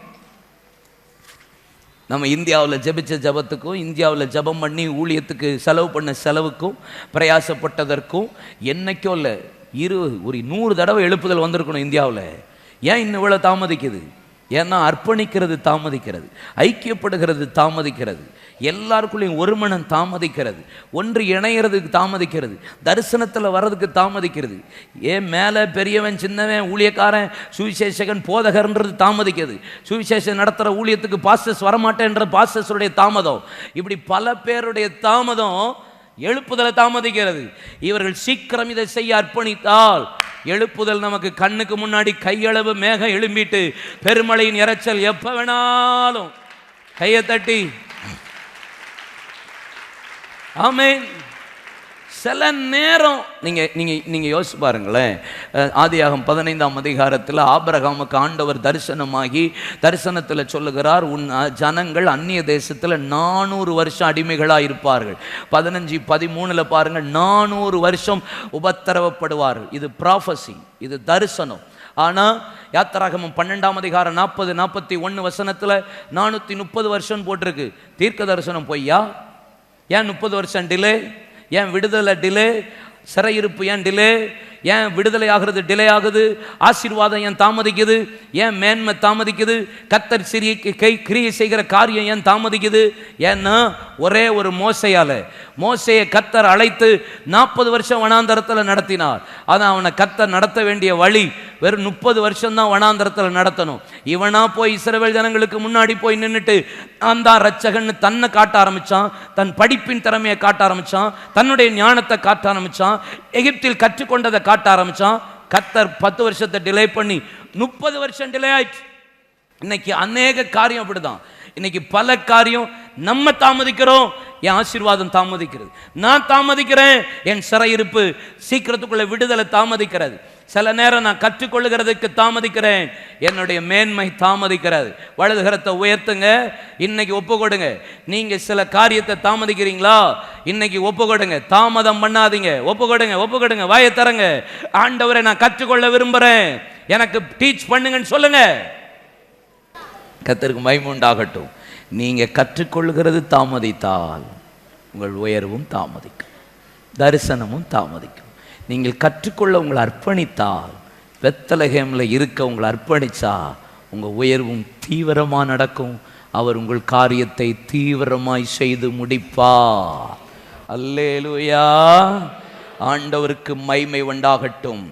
நம்ம இந்தியாவில் ஜெபிச்ச ஜபத்துக்கும், இந்தியாவில் ஜபம் பண்ணி ஊழியத்துக்கு செலவு பண்ண செலவுக்கும், பிரயாசப்பட்டதற்கும் என்னைக்கோ இல்லை, ஒரு 100 தடவை எழுப்புதல் வந்திருக்கணும் இந்தியாவில். ஏன் இன்னும் இவ்வளோ தாமதிக்குது? ஏன்னா அர்ப்பணிக்கிறது தாமதிக்கிறது, ஐக்கியப்படுகிறது தாமதிக்கிறது, எல்லாருக்குள்ளேயும் ஒரு மனம் தாமதிக்கிறது, ஒன்று இணைகிறதுக்கு தாமதிக்கிறது, தரிசனத்தில் வர்றதுக்கு தாமதிக்கிறது. ஏன் மேலே பெரியவன் சின்னவன் ஊழியக்காரன் சுவிசேஷகன் போதகர்ன்றது தாமதிக்கிறது. சுவிசேஷம் நடத்துகிற ஊழியத்துக்கு பாஸ்டர்ஸ் வரமாட்டேன்ற பாஸ்டர்ஸுடைய தாமதம், இப்படி பல பேருடைய தாமதம் எழுப்புதலை தாமதிக்கிறது. இவர்கள் சீக்கிரம் இதை செய்ய அர்ப்பணித்தால் எழுப்புதல் நமக்கு கண்ணுக்கு முன்னாடி கையளவு மேகம் எழும்பிட்டு பெருமழையின் இரைச்சல் எப்ப வேணாலும் கையை தட்டி ஆமென். சில நேரம் நீங்க யோசிச்சு பாருங்களேன். ஆதியாகமம் 15ஆம் அதிகாரத்தில் ஆபிரகாமுக்கு ஆண்டவர் தரிசனமாகி தரிசனத்தில் சொல்லுகிறார், உன் ஜனங்கள் அந்நிய தேசத்தில் 400 வருஷம் அடிமைகளாக இருப்பார்கள். 15:13 பாருங்க, 400 வருஷம் உபத்திரவப்படுவார்கள். இது ப்ராஃபசி, இது தரிசனம். ஆனா யாத்திராகமம் 12ஆம் அதிகாரம் 40-41 வசனத்தில் 430 வருஷம் போட்டிருக்கு. தீர்க்க தரிசனம் பொய்யா? ஏன் 30 வருஷம் டிலே? ஏன் விடுதலை டிலே? சிறையிருப்பு ஏன் டிலே, ஏன் விடுதலை ஆகிறது டிலே ஆகுது, ஆசீர்வாதம் ஏன் தாமதிக்குது, ஏன் மேன்மை தாமதிக்குது, கர்த்தர் சிறிய கிரியை செய்கிற காரியம் ஏன் தாமதிக்குது? ஏன்னா ஒரே ஒரு மோசையை கர்த்தர் அழைத்து 40 வருஷம் வனாந்தரத்தில் நடத்தினார். ஆனால் அவனை கர்த்தர் நடத்த வேண்டிய வழி வெறும் 30 வருஷம் தான் வனாந்தரத்தில் நடத்தணும். இவனா போய் இஸ்ரவேல் ஜனங்களுக்கு முன்னாடி போய் நின்றுட்டு நான் தான் ரட்சகன்னு தன்னை காட்ட ஆரம்பிச்சான், தன் படிப்பின் திறமையை காட்ட ஆரம்பிச்சான், தன்னுடைய ஞானத்தை காட்ட ஆரம்பிச்சான், எகிப்தில் கற்றுக்கொண்டதை காட்ட ஆரம்பிச்சான். கர்த்தர் 10 வருஷத்தை டிலே பண்ணி 30 வருஷம் டிலே ஆயிடுச்சு. இன்னைக்கு அநேக காரியம் அப்படிதான். இன்னைக்கு பல காரியம் நம்ம தாமதிக்கிறோம், என் ஆசீர்வாதம் தாமதிக்கிறது, நான் தாமதிக்கிறேன், என் சிறையிருப்பு சீக்கிரத்துக்குள்ள விடுதலை தாமதிக்கிறது, சில நேரம் நான் கற்றுக்கொள்ளுகிறதுக்கு தாமதிக்கிறேன், என்னுடைய மேன்மை தாமதிக்கிறது. வலதுகரத்தை உயர்த்துங்க, இன்னைக்கு ஒப்பு கொடுங்க. நீங்க சில காரியத்தை தாமதிக்கிறீங்களா? இன்னைக்கு ஒப்பு கொடுங்க, தாமதம் பண்ணாதீங்க. ஒப்பு கொடுங்க, வாயை தரங்க. ஆண்டவரை நான் கற்றுக்கொள்ள விரும்புறேன், எனக்கு டீச் பண்ணுங்கன்னு சொல்லுங்க. கர்த்தருக்கு மகிமை உண்டாகட்டும். நீங்க கற்றுக்கொள்கிறது தாமதித்தால் உங்கள் உயர்வும் தாமதிக்கும், தரிசனமும் தாமதிக்கும். நீங்கள் கற்றுக்கொள்ள உங்களை அர்ப்பணித்தால், பெத்லகேம்ல இருக்க உங்களை அர்ப்பணிச்சா உங்க உயர்வும் தீவிரமாக நடக்கும். அவர் உங்கள் காரியத்தை தீவிரமாய் செய்து முடிப்பார். அல்லேலூயா, ஆண்டவருக்கு மகிமை உண்டாகட்டும்.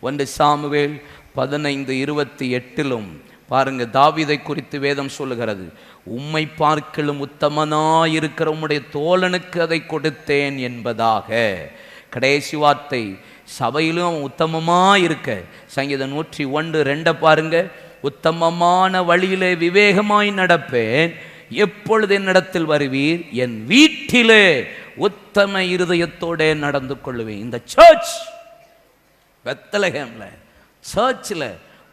1 சாமுவேல் 15:28 பாருங்க, தாவீதை குறித்து வேதம் சொல்லுகிறது, உம்மை பார்க்கிலும் உத்தமனாயிருக்கிற உம்முடைய தோழனுக்கு அதை கொடுத்தேன் என்பதாக. கடைசி வார்த்தை, சபையிலும் உத்தமமா இருக்க. சங்கீதம் 101:2 பாருங்க, உத்தமமான வழியிலே விவேகமாய் நடப்பேன், எப்பொழுது என்னிடத்தில் வருவீர், என் வீட்டிலே உத்தம இருதயத்தோட நடந்து கொள்வேன். இந்த சர்ச் பெத்லகேம்ல சர்ச்சில்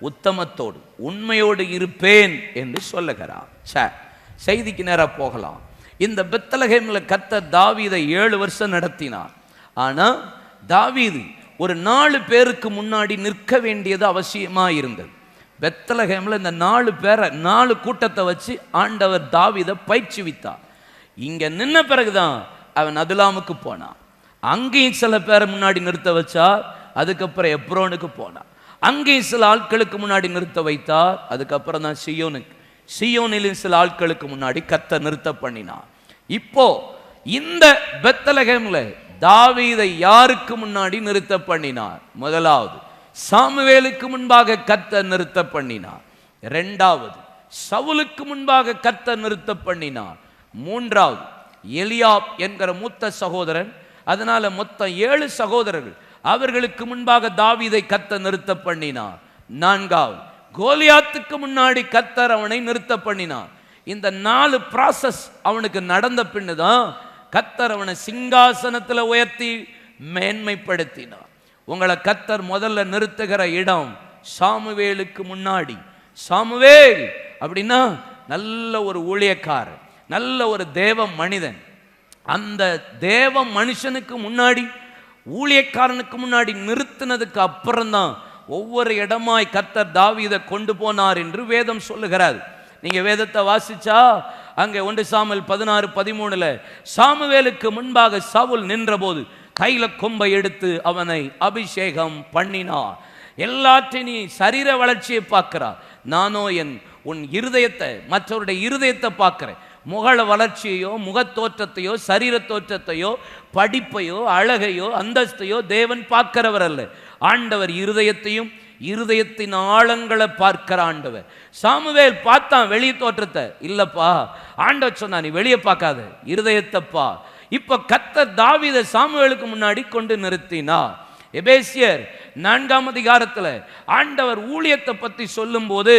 உத்தமத்தோடு உண்மையோடு இருப்பேன் என்று சொல்லுகிறார். செய்திக்கு நேரா போகலாம். இந்த பெத்லகேம்ல கர்த்தர் தாவீதை 7 வருஷம் நடத்தினார். ஆனா தாவீது ஒரு 4 பேருக்கு முன்னாடி நிற்க வேண்டியது அவசியமா இருந்தது. பெத்லகேம்ல இந்த 4 பேரை 4 கூட்டத்தை வச்சு ஆண்டவர் தாவீதை பயிற்சிவித்தார். இங்க நின்ன பிறகுதான் அவன் அதுலாமுக்கு போனான். அங்கேயும் சில பேரை முன்னாடி நிறுத்த வச்சார். அதுக்கப்புறம் எப்ரோனுக்கு போனான். அங்கேயும் சில ஆட்களுக்கு முன்னாடி நிறுத்த வைத்தார். அதுக்கப்புறம் தான் சியோனிலும் சில ஆட்களுக்கு முன்னாடி கர்த்தர் நிறுத்த பண்ணினார். இப்போ இந்த பெத்லகேம்ல தாவீதை யாருக்கு முன்னாடி நிறுத்த பண்ணினார்? முதலாவது சாமுவேலுக்கு முன்பாக கர்த்தர் நிறுத்த பண்ணினார். இரண்டாவது சவுலுக்கு முன்பாக கர்த்தர் நிறுத்த பண்ணினார். மூன்றாவது எலியாப் என்கிற மூத்த சகோதரன். அதனால மொத்தம் 7 சகோதரர்கள், அவர்களுக்கு முன்பாக தாவீதை கர்த்தர் நிறுத்த பண்ணினார். நான்காவது கோலியாத்துக்கு முன்னாடி கர்த்தர் அவனை நிறுத்த பண்ணினார். இந்த 4 ப்ராசஸ் அவனுக்கு நடந்த பின்னுதான் கர்த்தர் அவனை சிங்காசனத்தில் உயர்த்தி மேன்மைப்படுத்தினார். உங்களை கர்த்தர் முதல்ல நிறுத்துகிற இடம் சாமுவேலுக்கு முன்னாடி. சாமுவேல் அப்படின்னா நல்ல ஒரு ஊழியக்காரர், நல்ல ஒரு தேவ மனிதன். அந்த தேவ மனுஷனுக்கு முன்னாடி, ஊழியக்காரனுக்கு முன்னாடி நிறுத்தினதுக்கு அப்புறம்தான் ஒவ்வொரு இடமாய் கர்த்தர் தாவீதை கொண்டு போனார் என்று வேதம் சொல்லுகிறார். நீங்க வேதத்தை வாசிச்சா அங்கே 1 சாமுவேல் 16:13 சாமுவேலுக்கு முன்பாக சவுல் நின்றபோது கையில கொம்பை எடுத்து அவனை அபிஷேகம் பண்ணினார். எல்லாற்றையும் நீ சரீர வளர்ச்சியை பார்க்கிறார், நானோ உன் இருதயத்தை, மற்றவருடைய இருதயத்தை பார்க்கிறேன். முகல வளர்ச்சியையோ, முகத்தோற்றத்தையோ, சரீர தோற்றத்தையோ, படிப்பையோ, அழகையோ, அந்தஸ்தையோ தேவன் பார்க்கிறவர் அல்ல. ஆண்டவர் இருதயத்தையும் இருதயத்தின் ஆழங்களை பார்க்கிற ஆண்டவர். சாமுவேல் பார்த்தான் வெளியே தோற்றத்தை, இல்லப்பா ஆண்டவர் சொன்னா நீ வெளியே பார்க்காத, இருதயத்தைப்பா. இப்ப கர்த்தர் தாவீதை சாமுவேலுக்கு முன்னாடி கொண்டு நிறுத்தினார். எபேசியர் 4ஆம் அதிகாரத்துல ஆண்டவர் ஊழியத்தை பத்தி சொல்லும் போது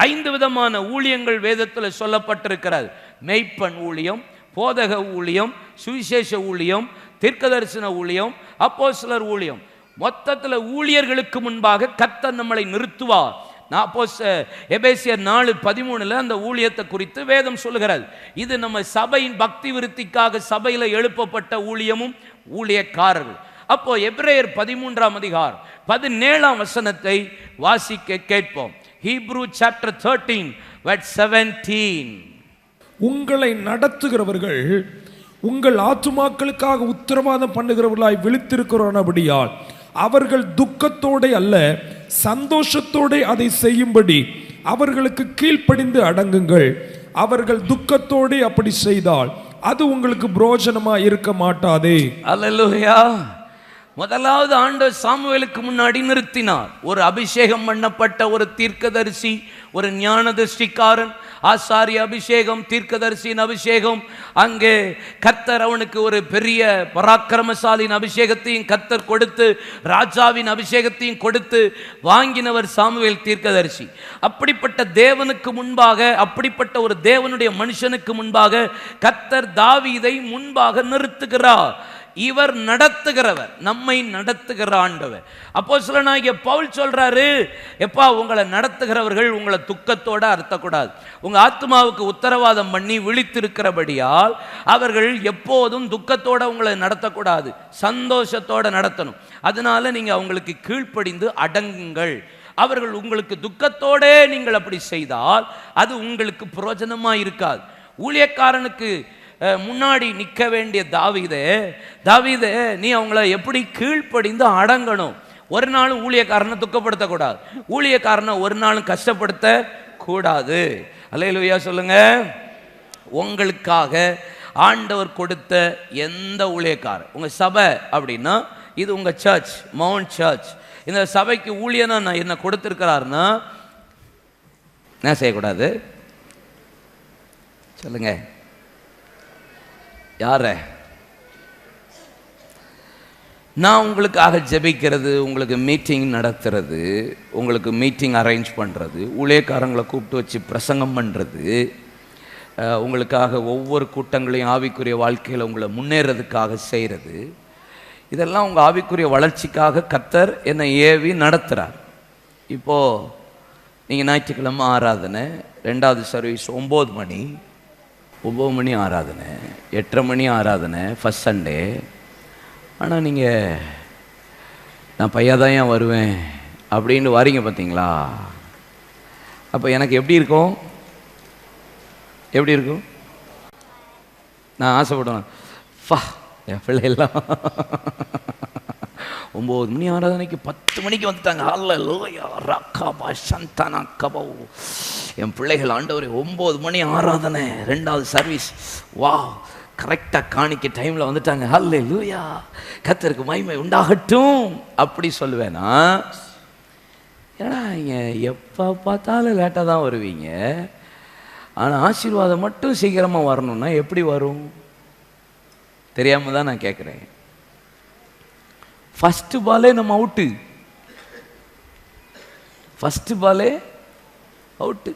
5 விதமான ஊழியங்கள் வேதத்தில் சொல்லப்பட்டிருக்கிறது. மெய்ப்பன் ஊழியம், போதக ஊழியம், சுவிசேஷ ஊழியம், தீர்க்கதரிசன ஊழியம், அப்போஸ்தலர் ஊழியம். மொத்தத்தில் ஊழியர்களுக்கு முன்பாக கர்த்தர் நம்மளை நிறுத்துவார். எபேசியர் 4:13 அந்த ஊழியத்தை குறித்து வேதம் சொல்லுகிறது. இது நம்ம சபையின் பக்தி விருத்திக்காக சபையில எழுப்பப்பட்ட ஊழியமும் ஊழியக்காரர்கள். அப்போ எபிரேயர் 13ஆம் அதிகாரம் 17ஆம் வசனத்தை வாசிக்க கேட்போம். Hebrew chapter 13 verse 17. உங்களை நடத்துகிறவர்கள் உங்கள் ஆத்துமாக்களுக்காக உத்தரவாதம் பண்ணுகிறவர்களாய் விழித்திருக்கிறபடியால் அவர்கள் துக்கத்தோட அல்ல சந்தோஷத்தோட அதை செய்யும்படி அவர்களுக்கு கீழ்ப்படிந்து அடங்குங்கள். அவர்கள் துக்கத்தோடு அப்படி செய்தால் அது உங்களுக்கு பிரயோஜனமா இருக்க மாட்டாதே. அல்லேலூயா. முதலாவது ஆண்டவர் சாமுவேலுக்கு முன்னாடி நிறுத்தினார். ஒரு அபிஷேகம் பண்ணப்பட்ட ஒரு தீர்க்கதரிசி, ஒரு ஞான திருஷ்டிக்காரன், ஆசாரிய அபிஷேகம், தீர்க்கதரிசியின் அபிஷேகம். அங்கே கர்த்தர் அவனுக்கு ஒரு பெரிய பராக்கிரமசாலியின் அபிஷேகத்தையும் கர்த்தர் கொடுத்து, ராஜாவின் அபிஷேகத்தையும் கொடுத்து வாங்கினவர் சாமுவேல் தீர்க்கதரிசி. அப்படிப்பட்ட தேவனுக்கு முன்பாக, அப்படிப்பட்ட ஒரு தேவனுடைய மனுஷனுக்கு முன்பாக கர்த்தர் தாவீதை முன்பாக நிறுத்துகிறார். இவர் நடத்துகிறவர், நம்மை நடத்துகிற ஆண்டவர். அப்போஸ்தலனாகிய பவுல் சொல்றாரு, எப்பா உங்களை நடத்துகிறவர்கள் உங்களை துக்கத்தோட அர்த்தக்கூடாது. உங்க ஆத்மாவுக்கு உத்தரவாதம் பண்ணி விழித்திருக்கிறபடியால் அவர்கள் எப்போதும் துக்கத்தோட உங்களை நடத்தக்கூடாது, சந்தோஷத்தோட நடத்தணும். அதனால நீங்க அவங்களுக்கு கீழ்ப்படிந்து அடங்குங்கள். அவர்கள் உங்களுக்கு துக்கத்தோட நீங்கள் அப்படி செய்தால் அது உங்களுக்கு பிரயோஜனமா இருக்காது. ஊழியக்காரனுக்கு முன்னாடி நிற்க வேண்டிய தாவீதே நீ அவங்கள எப்படி கீழ்ப்படிந்து அடங்கணும். ஒரு நாளும் ஊழியக்காரனை துக்கப்படுத்தக்கூடாது, ஊழியக்காரனை ஒரு நாளும் கஷ்டப்படுத்த கூடாது. அல்லேலூயா சொல்லுங்க. உங்களுக்காக ஆண்டவர் கொடுத்த எந்த ஊழியக்காரர், உங்க சபை அப்படின்னா இது உங்க சர்ச், மவுண்ட் சர்ச். இந்த சபைக்கு ஊழியனா நான் என்ன கொடுத்திருக்கிறாருன்னா என்ன செய்யக்கூடாது சொல்லுங்க. யார? நான் உங்களுக்காக ஜெபிக்கிறது, உங்களுக்கு மீட்டிங் நடத்துறது, உங்களுக்கு மீட்டிங் அரேஞ்ச் பண்ணுறது, ஊழியக்காரங்களை கூப்பிட்டு வச்சு பிரசங்கம் பண்ணுறது, உங்களுக்காக ஒவ்வொரு கூட்டங்களையும் ஆவிக்குரிய வாழ்க்கையில் உங்களை முன்னேறதுக்காக செய்கிறது, இதெல்லாம் உங்கள் ஆவிக்குரிய வளர்ச்சிக்காக கர்த்தர் என்னை ஏவி நடத்துகிறார். இப்போது நீங்கள் ஞாயிற்றுக்கிழமை ஆராதனை, 2வது சர்வீஸ் 9 மணி, 9 மணி ஆராதனை, 8:30 மணி ஆராதனை ஃபஸ்ட் சண்டே. ஆனால் நீங்கள் நான் பையாதான் ஏன் வருவேன் அப்படின்னு வரீங்க பார்த்தீங்களா? அப்போ எனக்கு எப்படி இருக்கும்? எப்படி இருக்கும்? நான் ஆசைப்படுவேன், என் பிள்ளைலாம் 9 மணி ஆராதனைக்கு 10 மணிக்கு வந்துட்டாங்க. அல்லேலூயா ரக்கபா சந்தனா கபோ. என் பிள்ளைகள் ஆண்டவரே 9 மணி ஆராதனை 2வது சர்வீஸ், வா கரெக்டாக காணிக்க டைமில் வந்துட்டாங்க. அல்லேலூயா கர்த்தருக்கு மகிமை உண்டாகட்டும் அப்படி சொல்லுவேனா? ஏன்னா எப்போ பார்த்தாலும் லேட்டாக தான் வருவீங்க, ஆனால் ஆசீர்வாதம் மட்டும் சீக்கிரமாக வரணும்னா எப்படி வரும்? தெரியாமல் தான் நான் கேட்குறேன். ஃபஸ்ட்டு பாலே நம்ம அவுட்டு, ஃபஸ்ட்டு பாலே அவுட்டு.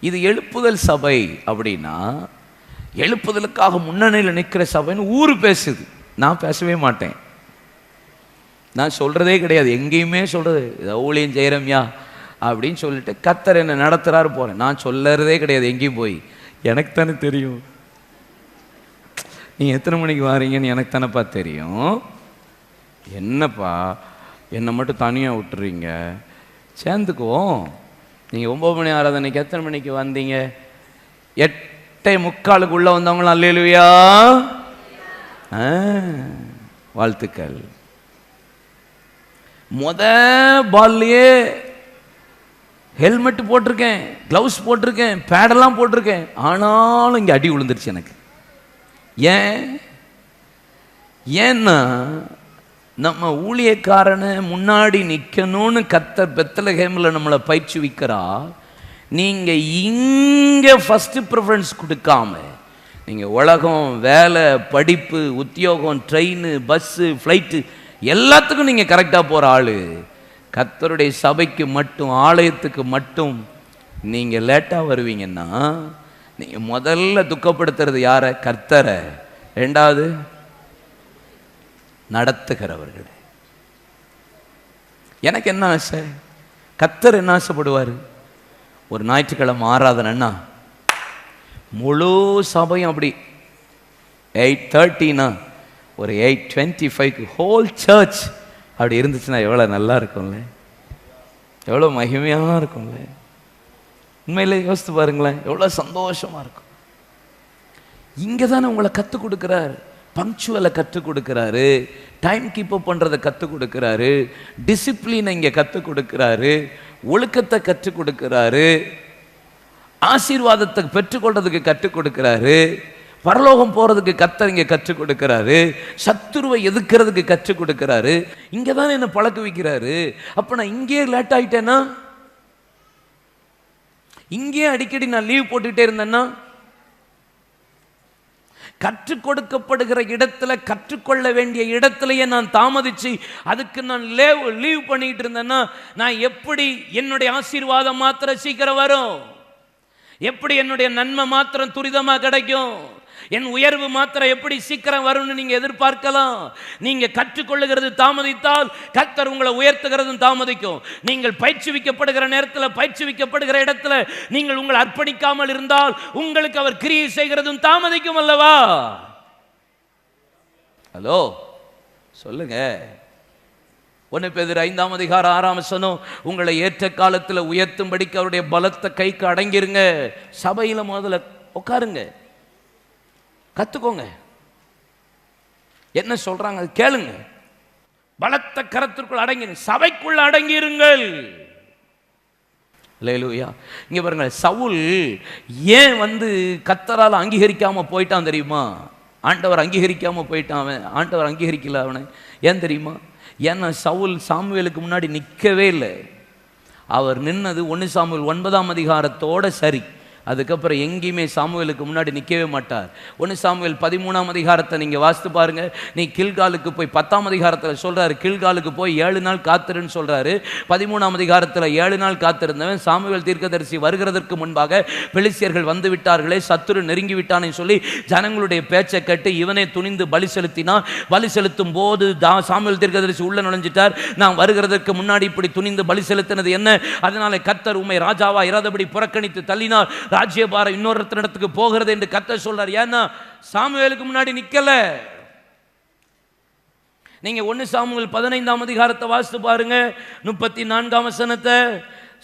இது எழுப்புதல் சபை அப்படின்னா எழுப்புதலுக்காக முன்னணியில் நிற்கிற சபைன்னு ஊர் பேசுது. நான் பேசவே மாட்டேன், நான் சொல்கிறதே கிடையாது, எங்கேயுமே சொல்கிறது இதை ஊழியம் செய்கிறோம்யா அப்படின்னு சொல்லிட்டு கர்த்தர் என்னை நடத்துகிறாரு போகிறேன். நான் சொல்லறதே கிடையாது எங்கேயும் போய். எனக்கு தானே தெரியும் நீங்கள் எத்தனை மணிக்கு வாரீங்கன்னு, எனக்கு தானேப்பா தெரியும். என்னப்பா என்னை மட்டும் தனியாக விட்டுறீங்க, சேர்ந்துக்குவோம். நீங்கள் 9 மணி ஆராதனைக்கு எத்தனை மணிக்கு வந்தீங்க? 8:45 வந்தவங்களும் அல்லேலூயா வாழ்த்துக்கள். பால்லையே ஹெல்மெட் போட்டிருக்கேன், க்ளவுஸ் போட்டிருக்கேன், பேடெல்லாம் போட்டிருக்கேன், ஆனாலும் இங்கே அடி விழுந்துருச்சு எனக்கு. ஏன்னா நம்ம ஊழியக்காரனை முன்னாடி நிற்கணும்னு கர்த்தர் பெத்லகேமில் நம்மளை பயிற்சிவிக்கிறா. நீங்கள் இங்கே ஃபஸ்ட்டு ப்ரிஃபரன்ஸ் கொடுக்காம நீங்கள் உலகம், வேலை, படிப்பு, உத்தியோகம், ட்ரெயின், பஸ்ஸு, ஃப்ளைட்டு எல்லாத்துக்கும் நீங்கள் கரெக்டாக போகிற ஆள். கர்த்தருடைய சபைக்கு மட்டும், ஆலயத்துக்கு மட்டும் நீங்கள் லேட்டாக வருவீங்கன்னா நீங்கள் முதல்ல துக்கப்படுத்துறது யாரை? கர்த்தரை. 2வது நடத்துகிறவர்கள். எனக்கு என்ன ஆசை? கர்த்தர் என்ன ஆசைப்படுவார்? ஒரு ஞாயிற்றுக்கிழமை ஆராதனைன்னா முழு சபையும் அப்படி 8:30னா ஒரு 8:25 ஹோல் சர்ச் அப்படி இருந்துச்சுன்னா எவ்வளோ நல்லா இருக்கும்ல, எவ்வளோ மகிமையாக இருக்கும்ல. உண்மையிலே யோசித்து பாருங்களேன், எவ்வளோ சந்தோஷமாக இருக்கும். இங்கே தானே உங்களை கற்றுக் கொடுக்குறாரு. பங்க்சுவலை கற்றுக் கொடுக்குறாரு, டைம் கீப் அப் பண்ணுறதை கற்றுக் கொடுக்குறாரு, டிசிப்ளினை இங்கே கற்றுக் கொடுக்குறாரு, ஒழுக்கத்தை கற்றுக் கொடுக்குறாரு, ஆசீர்வாதத்தை பெற்றுக்கொள்றதுக்கு கற்றுக் கொடுக்குறாரு, பரலோகம் போகிறதுக்கு கர்த்தர் இங்கே கற்றுக் கொடுக்குறாரு, சத்துருவை எதிர்க்கிறதுக்கு கற்றுக் கொடுக்குறாரு. இங்கே தானே என்ன பழக்க வைக்கிறாரு. அப்போ நான் இங்கேயே லேட் ஆகிட்டேன்னா, இங்கேயே அடிக்கடி நான் லீவ் போட்டுக்கிட்டே இருந்தேன்னா, கற்றுக் கொடுக்கப்படுகிற இடத்துல, கற்றுக்கொள்ள வேண்டிய இடத்துலயே நான் தாமதிச்சு அதுக்கு நான் லீவ் பண்ணிட்டு இருந்தேன்னா, நான் எப்படி என்னுடைய ஆசீர்வாதம் மாத்திரம் சீக்கிரம் வரும்? எப்படி என்னுடைய நன்மை மாத்திரம் துரிதமா கிடைக்கும்? என் உயர்வு மாத்திரம் எப்படி சீக்கிரம் வரும்னு நீங்க எதிர்பார்க்கலாம். நீங்க கற்றுக்கொள்ளுகிறது தாமதித்தால் கர்த்தர் உங்களை உயர்த்துகிறதும் தாமதிக்கும். நீங்கள் பயிற்சிவிக்கப்படுகிற நேரத்தில், பயிற்சிவிக்கப்படுகிற இடத்துல நீங்கள் உங்களை அர்ப்பணிக்காமல் இருந்தால் உங்களுக்கு அவர் கிரியை செய்கிறதும் தாமதிக்கும் அல்லவா? ஹலோ, சொல்லுங்க. 1 பேதுரு 5ஆம் அதிகாரம் 6ஆம் வசனம், உங்களை ஏற்ற காலத்தில் உயர்த்தும்படிக்கு அவருடைய பலத்த கைக்கு அடங்கிருங்க. சபையில முதல்ல உட்காருங்க, கத்துக்கோங்க. என்ன சொல்றாங்க கேளுங்க. பலத்த கரத்திற்குள் அடங்கி, சபைக்குள்ள அடங்கிருங்கள். அல்லேலூயா. இங்க பாருங்க, சவுல் ஏன் கர்த்தரால் அங்கீகரிக்காம போயிட்டான் தெரியுமா? ஆண்டவர் அங்கீகரிக்காம போயிட்டான். அவன் ஆண்டவர் அங்கீகரிக்கல அவனை. ஏன் தெரியுமா? ஏன்னா சவுல் சாமுவேலுக்கு முன்னாடி நிற்கவே இல்லை. அவர் நின்னது 1 சாமுவேல் 9ஆம் அதிகாரத்தோட சரி. அதுக்கப்புறம் எங்கேயுமே சாமுவேலுக்கு முன்னாடி நிற்கவே மாட்டார். 1 சாமுவேல் 13ஆம் அதிகாரத்தை நீங்கள் வாசித்து பாருங்க. நீ கில்காலுக்கு போய் 10ஆம் அதிகாரத்தில் சொல்கிறாரு, கில்காலுக்கு போய் 7 நாள் காத்திருன்னு சொல்கிறாரு. 13ஆம் அதிகாரத்தில் 7 நாள் காத்திருந்தவன் சாமுவேல் தீர்க்கதரிசி வருகிறதற்கு முன்பாக பெலிஸ்தியர்கள் வந்து விட்டார்களே, சத்துரு நெருங்கி விட்டானே சொல்லி ஜனங்களுடைய பேச்சை கேட்டு இவனே துணிந்து பலி செலுத்தினான். பலி செலுத்தும் போது சாமுவேல் தீர்க்கதரிசி உள்ள நுழைஞ்சிட்டார். நான் வருகிறதற்கு முன்னாடி இப்படி துணிந்து பலி செலுத்தினது என்ன? அதனால கர்த்தர் உம்மை ராஜாவா இராதபடி புறக்கணித்து தள்ளினார். ராஜ்யபாரம் இன்னொருத்தரிடத்துக்கு போகிறது என்று கர்த்தர் சொல்றார். ஏன்னா சாமுவேலுக்கு முன்னாடி நிக்கல. நீங்க 1 சாமுவேல் 15ஆம் அதிகாரத்தை வாசித்து பாருங்க, 34ஆம் வசனத்தை.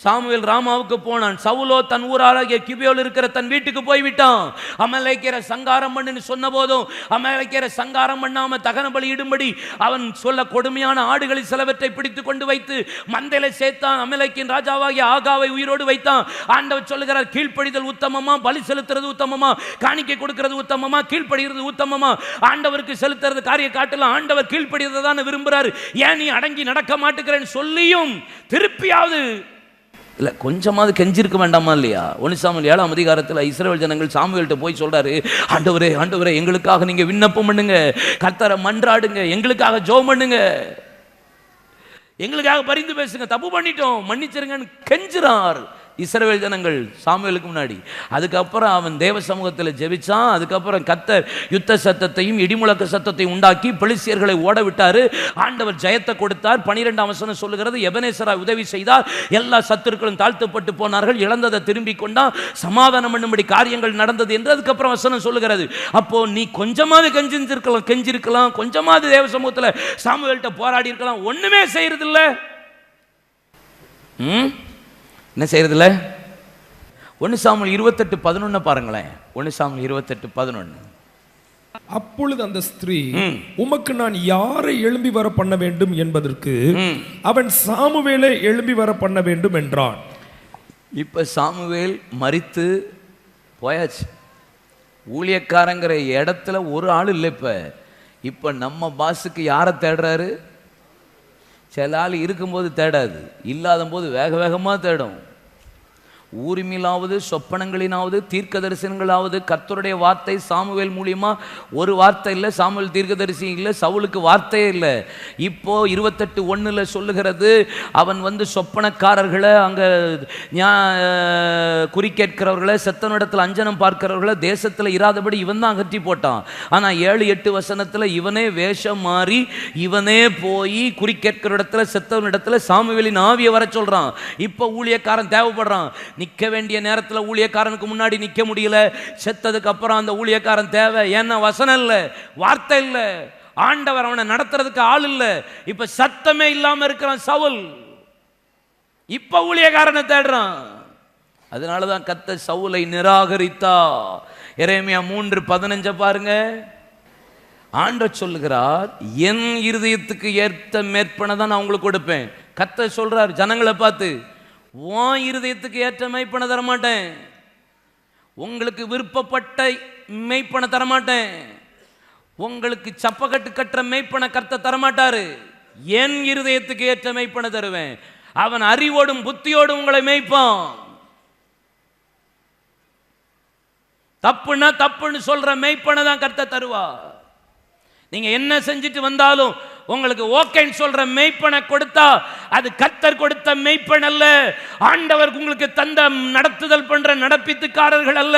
சாமுவேல் ராமாவுக்கு போனான். சவுலோ தன் ஊராகிய கிபியோல் இருக்கிற தன் வீட்டுக்கு போய்விட்டான். அமலேக்கியரை சங்காரம் பண்ணுன்னு சொன்ன போதும் அமலேக்கியரை சங்காரம் பண்ணாம தகன பலி இடும்படி அவன் சொல்ல கொடுமையான ஆடுகளில் சிலவற்றை பிடித்து கொண்டு வைத்து மந்தையில சேர்த்தான். அமலேக்கின் ராஜாவாகிய ஆகாவை உயிரோடு வைத்தான். ஆண்டவர் சொல்லுகிறார், கீழ்ப்படிதல் உத்தமமா, பலி செலுத்துறது உத்தமமா, காணிக்கை கொடுக்கிறது உத்தமமா, கீழ்ப்படுகிறது உத்தமமா? ஆண்டவருக்கு செலுத்துறது காரிய காட்டலாம். ஆண்டவர் கீழ்ப்படிறதை தான் விரும்புறாரு. ஏன் நீ அடங்கி நடக்க மாட்டேங்கிறேன்னு சொல்லியும் திருப்பியாவது இல்லை, கொஞ்சமாவது கெஞ்சிருக்க வேண்டாமா இல்லையா? 1 சாமுவேல் 7ஆம் அதிகாரத்தில் இஸ்ரவேல் ஜனங்கள் சாமுவேல்கிட்ட போய் சொல்றாரு, ஆண்டவரே ஆண்டவரே எங்களுக்காக நீங்க விண்ணப்பம் பண்ணுங்க, கர்த்தரை மன்றாடுங்க, எங்களுக்காக ஜெபம் பண்ணுங்க, எங்களுக்காக பரிந்து பேசுங்க, தப்பு பண்ணிட்டோம் மன்னிச்சிருங்கன்னு கெஞ்சுறார் இஸ்ரவேல் ஜனங்கள் சாமுவேலுக்கு முன்னாடி. அதுக்கப்புறம் அவன் தேவ சமூகத்தில் ஜெபிச்சான். அதுக்கப்புறம் கர்த்தர் யுத்த சத்தத்தையும் இடிமுழக்க சத்தத்தையும் உண்டாக்கி பெலிஸ்தியர்களை ஓட விட்டாரு. ஆண்டவர் ஜெயத்தை கொடுத்தார். 12ஆம் வசனம் சொல்லுகிறது, எபனேசராய் உதவி செய்தார். எல்லா சத்துருக்களும் தாழ்த்தப்பட்டு போனார்கள். இழந்ததை திரும்பி கொண்டான். சமாதானம் பண்ணும்படி காரியங்கள் நடந்தது என்று அதுக்கப்புறம் வசனம் சொல்லுகிறது. அப்போ நீ கொஞ்சமாவது கெஞ்சிருக்கலாம், கொஞ்சமாவது தேவ சமூகத்தில் சாமுவேல்கிட்ட போராடி இருக்கலாம். ஒண்ணுமே செய்யறதில்ல. என்ன செய்யறதில்ல? 1 சாமுவேல் 28:11 பாருங்களேன். 1 சாமுவேல் 28:11. அப்பொழுது அந்த ஸ்திரீ, உமக்கு நான் யாரை எழும்பி வர பண்ண வேண்டும் என்பதற்கு அவன் சாமுவேலை எழும்பி வர பண்ண வேண்டும் என்றான். இப்ப சாமுவேல் மரித்து போயாச்சு. ஊழியக்காரங்கிற இடத்துல ஒரு ஆள் இல்லை. இப்ப நம்ம பாஸுக்கு யாரை தேடுறாரு? சில ஆள் இருக்கும்போது தேடாது, இல்லாத போது வேக வேகமாக தேடும். ஊரிமிலாவது சொப்பனங்களினாவது தீர்க்க தரிசனங்களாவது கர்த்தருடைய வார்த்தை சாமுவேல் மூலியமா ஒரு வார்த்தை இல்லை. சாமுவேல் தீர்க்கதரிசி இல்லை, சவுலுக்கு வார்த்தையே இல்லை. இப்போ 28:1 சொல்லுகிறது, அவன் சொப்பனக்காரர்களை, அங்க குறி கேட்கிறவர்களை, செத்தனிடத்தில் அஞ்சனம் பார்க்கிறவர்களை தேசத்தில் இராதபடி இவன் தான் அகற்றி போட்டான். ஆனா 7-8 வசனத்துல இவனே வேஷம் மாறி இவனே போய் குறி கேட்கிற இடத்துல செத்தவனிடத்துல சாமுவேலின் ஆவியை வர சொல்றான். இப்போ ஊழியக்காரன் தேவைப்படுறான். நிற்க வேண்டிய நேரத்தில் ஊழியக்காரனுக்கு முன்னாடி நிற்க முடியல. செத்ததுக்கு அப்புறம் அந்த ஊழியக்காரன் தேவை. ஏன்னா வசனம் இல்லை, வார்த்தை இல்லை, ஆண்டவர் அவனை நடத்துறதுக்கு ஆள் இல்லை. இப்ப சத்தமே இல்லாம இருக்கிறான் சவுல். இப்ப ஊழியக்காரனை தேடுறான். அதனாலதான் கர்த்தர் சவுலை நிராகரித்தா. எரேமியா 3:15 பாருங்க. ஆண்டவர் சொல்லுகிறார், என் இருதயத்துக்கு ஏற்ற மேய்ப்பனை தான் நான் உங்களுக்கு கொடுப்பேன். கர்த்தர் சொல்றார் ஜனங்களை பார்த்து, உன் இருதயத்துக்கு ஏற்ற மேய்ப்பனை தரமாட்டேன், உங்களுக்கு விருப்பப்பட்ட மேய்ப்பனை தரமாட்டேன், உங்களுக்கு சப்பக்கட்டு கட்டுற மேய்ப்பனை கர்த்தர் தரமாட்டாரு. என் இருதயத்துக்கு ஏற்ற மேய்ப்பனை தருவேன். அவன் அறிவோடும் புத்தியோடும் உங்களை மேய்ப்பான். தப்புன்னா தப்புன்னு சொல்ற மேய்ப்பனை தான் கர்த்தர் தருவா. நீங்க என்ன செஞ்சுட்டு வந்தாலும் உங்களுக்கு ஓகேன்னு சொல்ற மேய்ப்பனை கொடுத்தா அது கர்த்தர் கொடுத்த மேய்ப்பன் அல்ல. ஆண்டவர் உங்களுக்கு தந்த நடத்துதல் பண்ற நடப்பித்துக்காரர்கள் அல்ல.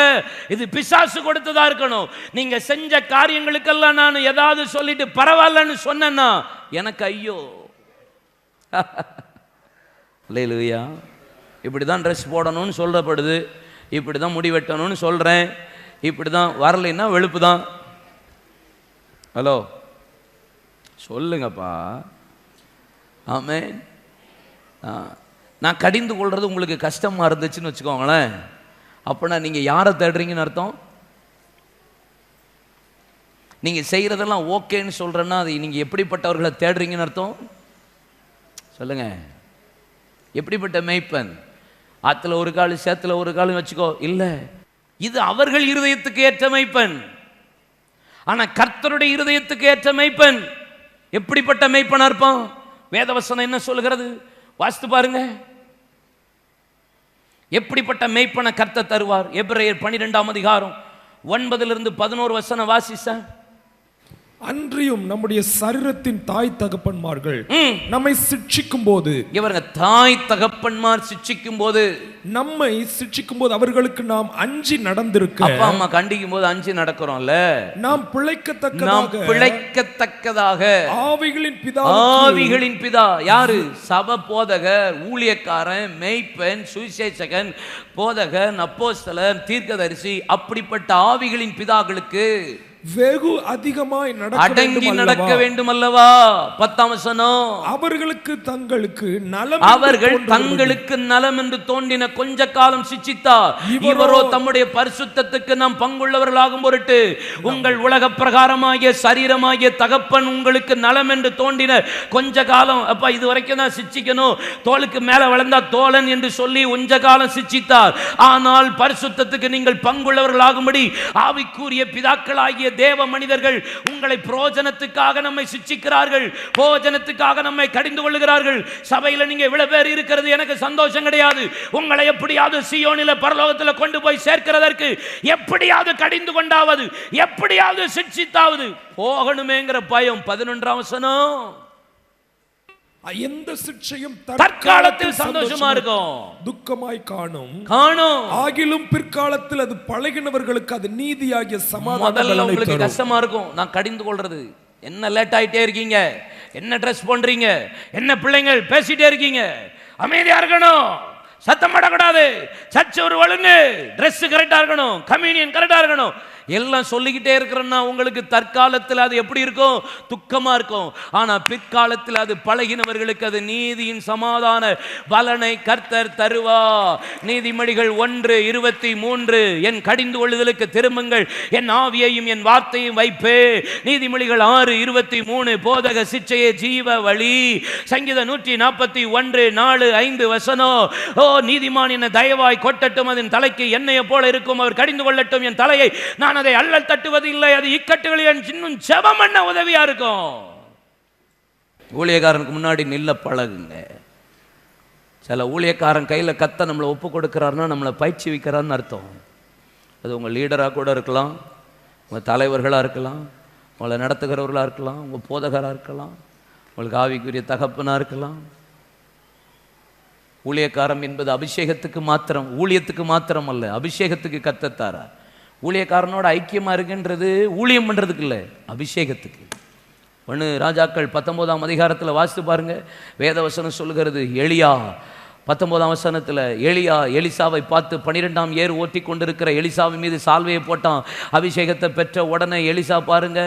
இது பிசாசு கொடுத்ததா இருக்கணும். நீங்க செஞ்ச காரியங்களுக்கெல்லாம் நான் ஏதாவது சொல்லிட்டு பரவாயில்லன்னு சொன்னேன்னா எனக்கு ஐயோ. அல்லேலூயா. இப்படிதான் ட்ரெஸ் போடணும்னு சொல்லப்படுது, இப்படிதான் முடி வெட்டணும்னு சொல்றேன், இப்படிதான் வரலைன்னா வெளுப்பு தான். ஹலோ சொல்லுங்கப்பா. ஆமென். நான் கடிந்து கொள்றது உங்களுக்கு கஷ்டமா இருந்துச்சுன்னு வச்சுக்கோங்களேன், அப்படின்னா நீங்க யாரை தேடுறீங்கன்னு அர்த்தம். நீங்க செய்யறதெல்லாம் ஓகேன்னு சொல்றேன்னா அது நீங்க எப்படிப்பட்டவர்களை தேடுறீங்கன்னு அர்த்தம். சொல்லுங்க. எப்படிப்பட்ட மேய்ப்பன்? ஆத்துல ஒரு கால் சேத்துல ஒரு கால் வச்சுக்கோ இல்ல, இது அவர்கள் இருதயத்துக்கு ஏற்ற மேய்ப்பன். ஆனா கர்த்தருடைய இருதயத்துக்கு ஏற்ற மேய்ப்பன் எப்படிப்பட்ட மேய்ப்பனா இருப்பான்? வேதவசனம் என்ன சொல்லுகிறது வாசித்து பாருங்க. எப்படிப்பட்ட மேய்ப்பனை கர்த்தர் தருவார்? எபிரேயர் 12:9-11 வாசிச்ச. அன்றியும் நம்முடைய சரீரத்தின் தாய் தகப்பன்மார்கள் நம்மை சிட்சிக்கும் போது, இவங்க தாய் தகப்பன்மார் சிட்சிக்கும் போது, நம்மை சிட்சிக்கும் போது அவர்களுக்கு நாம் அஞ்சி நடந்திருக்க, அப்பா அம்மா கண்டிக்கும் போது அஞ்சி நடக்கிறோம்ல, நாம் பிழைக்கத்தக்கதாக ஆவிகளின் பிதா யாரு? சப போதகர், ஊழியக்காரன், மேய்ப்பன், சுவிசேஷகன், போதகன், அப்போஸ்தலர், தீர்க்கதரிசி, அப்படிப்பட்ட ஆவிகளின் பிதாக்களுக்கு வெகு அதிகமாய் அடங்கி நடக்க வேண்டும் அல்லவா? 10ஆம் வசனம். அவர்கள் தங்களுக்கு நலம் என்று தோன்றின கொஞ்ச காலம் சிட்சித்தார். இவரோ தம்முடைய பரிசுத்தத்துக்கு நாம் பங்குள்ளவர்களாகும் பொருட்டு உங்கள் உலக பிரகாரமாகிய சரீரமாகிய தகப்பன் உங்களுக்கு நலம் என்று தோன்றின கொஞ்ச காலம், அப்பா இது வரைக்கும் தான் சிட்சிக்கணும், தோளுக்கு மேல வளர்ந்தா தோழன் என்று சொல்லி கொஞ்ச காலம் சிட்சித்தார். ஆனால் பரிசுத்தத்துக்கு நீங்கள் பங்குள்ளவர்களாகும்படி ஆவிக்குரிய பிதாக்களாகிய தேவ மனிதர்கள் உங்களை பிரயோஜனத்துக்காக நம்மை சிட்சிக்கிறார்கள், பிரயோஜனத்துக்காக நம்மை கடிந்து கொள்ளுகிறார்கள். சபையில நீங்க இவ்வளவு பேர் இருக்கிறது எனக்கு சந்தோஷம் கிடையாது. உங்களை எப்படியாவது சீயோனில பரலோகத்தில் கொண்டு போய் சேர்க்கிறதற்கு எப்படியாவது கடிந்து கொண்டாவது, எப்படியாவது சிட்சித்தாவது போகணுமேங்கிற பயம். 11ஆம் வசனம். எந்த சிட்சையும் தற்காலத்தில் சந்தோஷமா இருக்கும், துக்கமாய் காணும். ஆகிலும் பிற்காலத்தில் அது பழகினவர்களுக்கு அது நீதியாகிய சமாதானம். உங்களுக்கு கஷ்டமா இருக்கும் நான் கடிந்து கொள்றது. என்ன லேட் ஆயிட்டே இருக்கீங்க, என்ன ட்ரெஸ் பண்றீங்க, என்ன பிள்ளைங்கள் பேசிட்டே இருக்கீங்க, அமைதியா இருக்கணும், சத்தம் படக்கூடாது, சர்ச் ஒரு ஒழுங்கு, ட்ரெஸ் கரெக்டா இருக்கணும், கம்யூனியன் கரெக்டா இருக்கணும், எல்லாம் சொல்லிக்கிட்டே இருக்கிறேன்னா உங்களுக்கு தற்காலத்தில் அது எப்படி இருக்கும்? துக்கமா இருக்கும். ஆனா பிற்காலத்தில் அது பழகினவர்களுக்கு அது நீதியின் சமாதான பலனை கர்த்தர் தருவா. நீதிமொழிகள் 1:23 என் கடிந்து கொள்ளுதலுக்கு திரும்புங்கள், என் ஆவியையும் என் வார்த்தையும் வைப்பே. நீதிமொழிகள் 6:23 போதக சிச்சையே ஜீவ வழி. சங்கீதம் 141:4-5 ஓ நீதிமான் என்ன தயவாய் கொட்டட்டும், அதன் தலைக்கு எண்ணெயை போல இருக்கும், அவர் கடிந்து கொள்ளட்டும் என் தலையை, நான் அதை அல்லல் தட்டுவது இல்லை, அது இக்கட்டுகளில் இன்னும் ஜெபம் பண்ண உதவியா இருக்கும். ஊழியக்காரனுக்கு முன்னாடி நில்ல பழகுங்க. சில ஊழியக்காரன் கையில கத்த நம்மளை ஒப்பு கொடுக்கிறாருன்னா நம்மளை பயிற்சி வைக்கிறான்னு அர்த்தம். அது உங்க லீடரா கூட இருக்கலாம், உங்க தலைவர்களா இருக்கலாம், உங்களை நடத்துகிறவர்களா இருக்கலாம், உங்க போதகரா இருக்கலாம், உங்களுக்கு ஆவிக்குரிய தகப்பனா இருக்கலாம். ஊழியக்காரம் என்பது அபிஷேகத்துக்கு மாத்திரம், ஊழியத்துக்கு மாத்திரம் அல்ல, அபிஷேகத்துக்கு கத்தத்தாரா. ஊழியக்காரனோட ஐக்கியமா இருக்குன்றது ஊழியம் பண்றதுக்கு இல்லை, அபிஷேகத்துக்கு. 1 ராஜாக்கள் 19ஆம் அதிகாரத்தில் வாசித்து பாருங்க. வேதவசனம் சொல்லுகிறது, எலியா 19ஆம் வசனத்தில் எலிசாவை பார்த்து 12ஆம் ஏர் ஓட்டி கொண்டிருக்கிற எலிசாவின் மீது சால்வையை போட்டான். அபிஷேகத்தை பெற்ற உடனே எலிசா பாருங்க,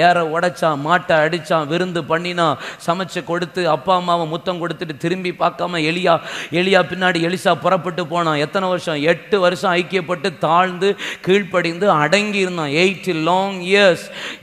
ஏற உடைச்சான், மாட்டை அடிச்சான், விருந்து பண்ணினான், சமைச்சு கொடுத்து அப்பா அம்மாவை முத்தம் கொடுத்துட்டு திரும்பி பார்க்காம எலியா பின்னாடி எலிசா புறப்பட்டு போனான். எத்தனை வருஷம்? 8 வருஷம் ஐக்கியப்பட்டு தாழ்ந்து கீழ்ப்படிந்து அடங்கி இருந்தான். 8 long years.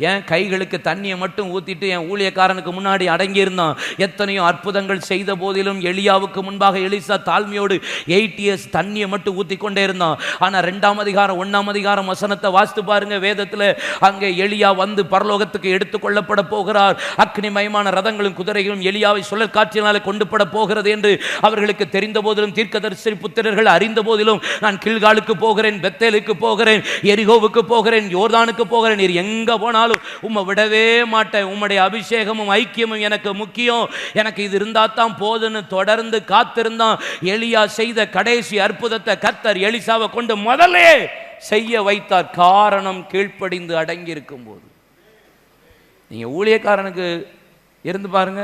என் கைகளுக்கு தண்ணியை மட்டும் ஊத்திட்டு என் ஊழியக்காரனுக்கு முன்னாடி அடங்கி இருந்தான். எத்தனையோ அற்புதங்கள் செய்த போதிலும் எலியாவுக்கு முன்பாக எலிசா தாழ்மையோடு 8 years தண்ணியை மட்டும் ஊத்தி கொண்டே இருந்தான். ஆனா 2ஆம் அதிகாரம் 1ஆம் அதிகாரம் வசனத்தை வாசித்து பாருங்க. வேதத்துல அங்கே எலியா வந்து பரலோகத்துக்கு எடுத்துக் கொள்ளப்பட போகிறார். அக்னிமயமான ரதங்களும் குதிரைகளும் எலியாவை சுழல் காற்றினாலே கொண்டு பட போகிறது என்று அவர்களுக்கு தெரிந்த போதிலும், தீர்க்கதரிசி புத்திரர்கள் அறிந்த போதிலும், நான் கில்காலுக்கு போகிறேன், பெத்தேலுக்கு போகிறேன், எரிகோவுக்கு போகிறேன், யோர்தானுக்கு போகிறேன், நீர் எங்க போனாலும் உம்மை விடவே மாட்டேன், உம்முடைய அபிஷேகமும் ஐக்கியமும் எனக்கு முக்கியம், எனக்கு இது இருந்தா தான் போதுன்னு தொடர்ந்து காத்திருந்தான். எலியா செய்த கடைசி அற்புதத்தை கர்த்தர் எலிசாவை கொண்டு முதல்ல செய்ய வைத்தார். காரணம், கீழ்ப்படிந்து அடங்கி இருக்கும் போது. நீங்க ஊழியக்காரனுக்கு இருந்து பாருங்க,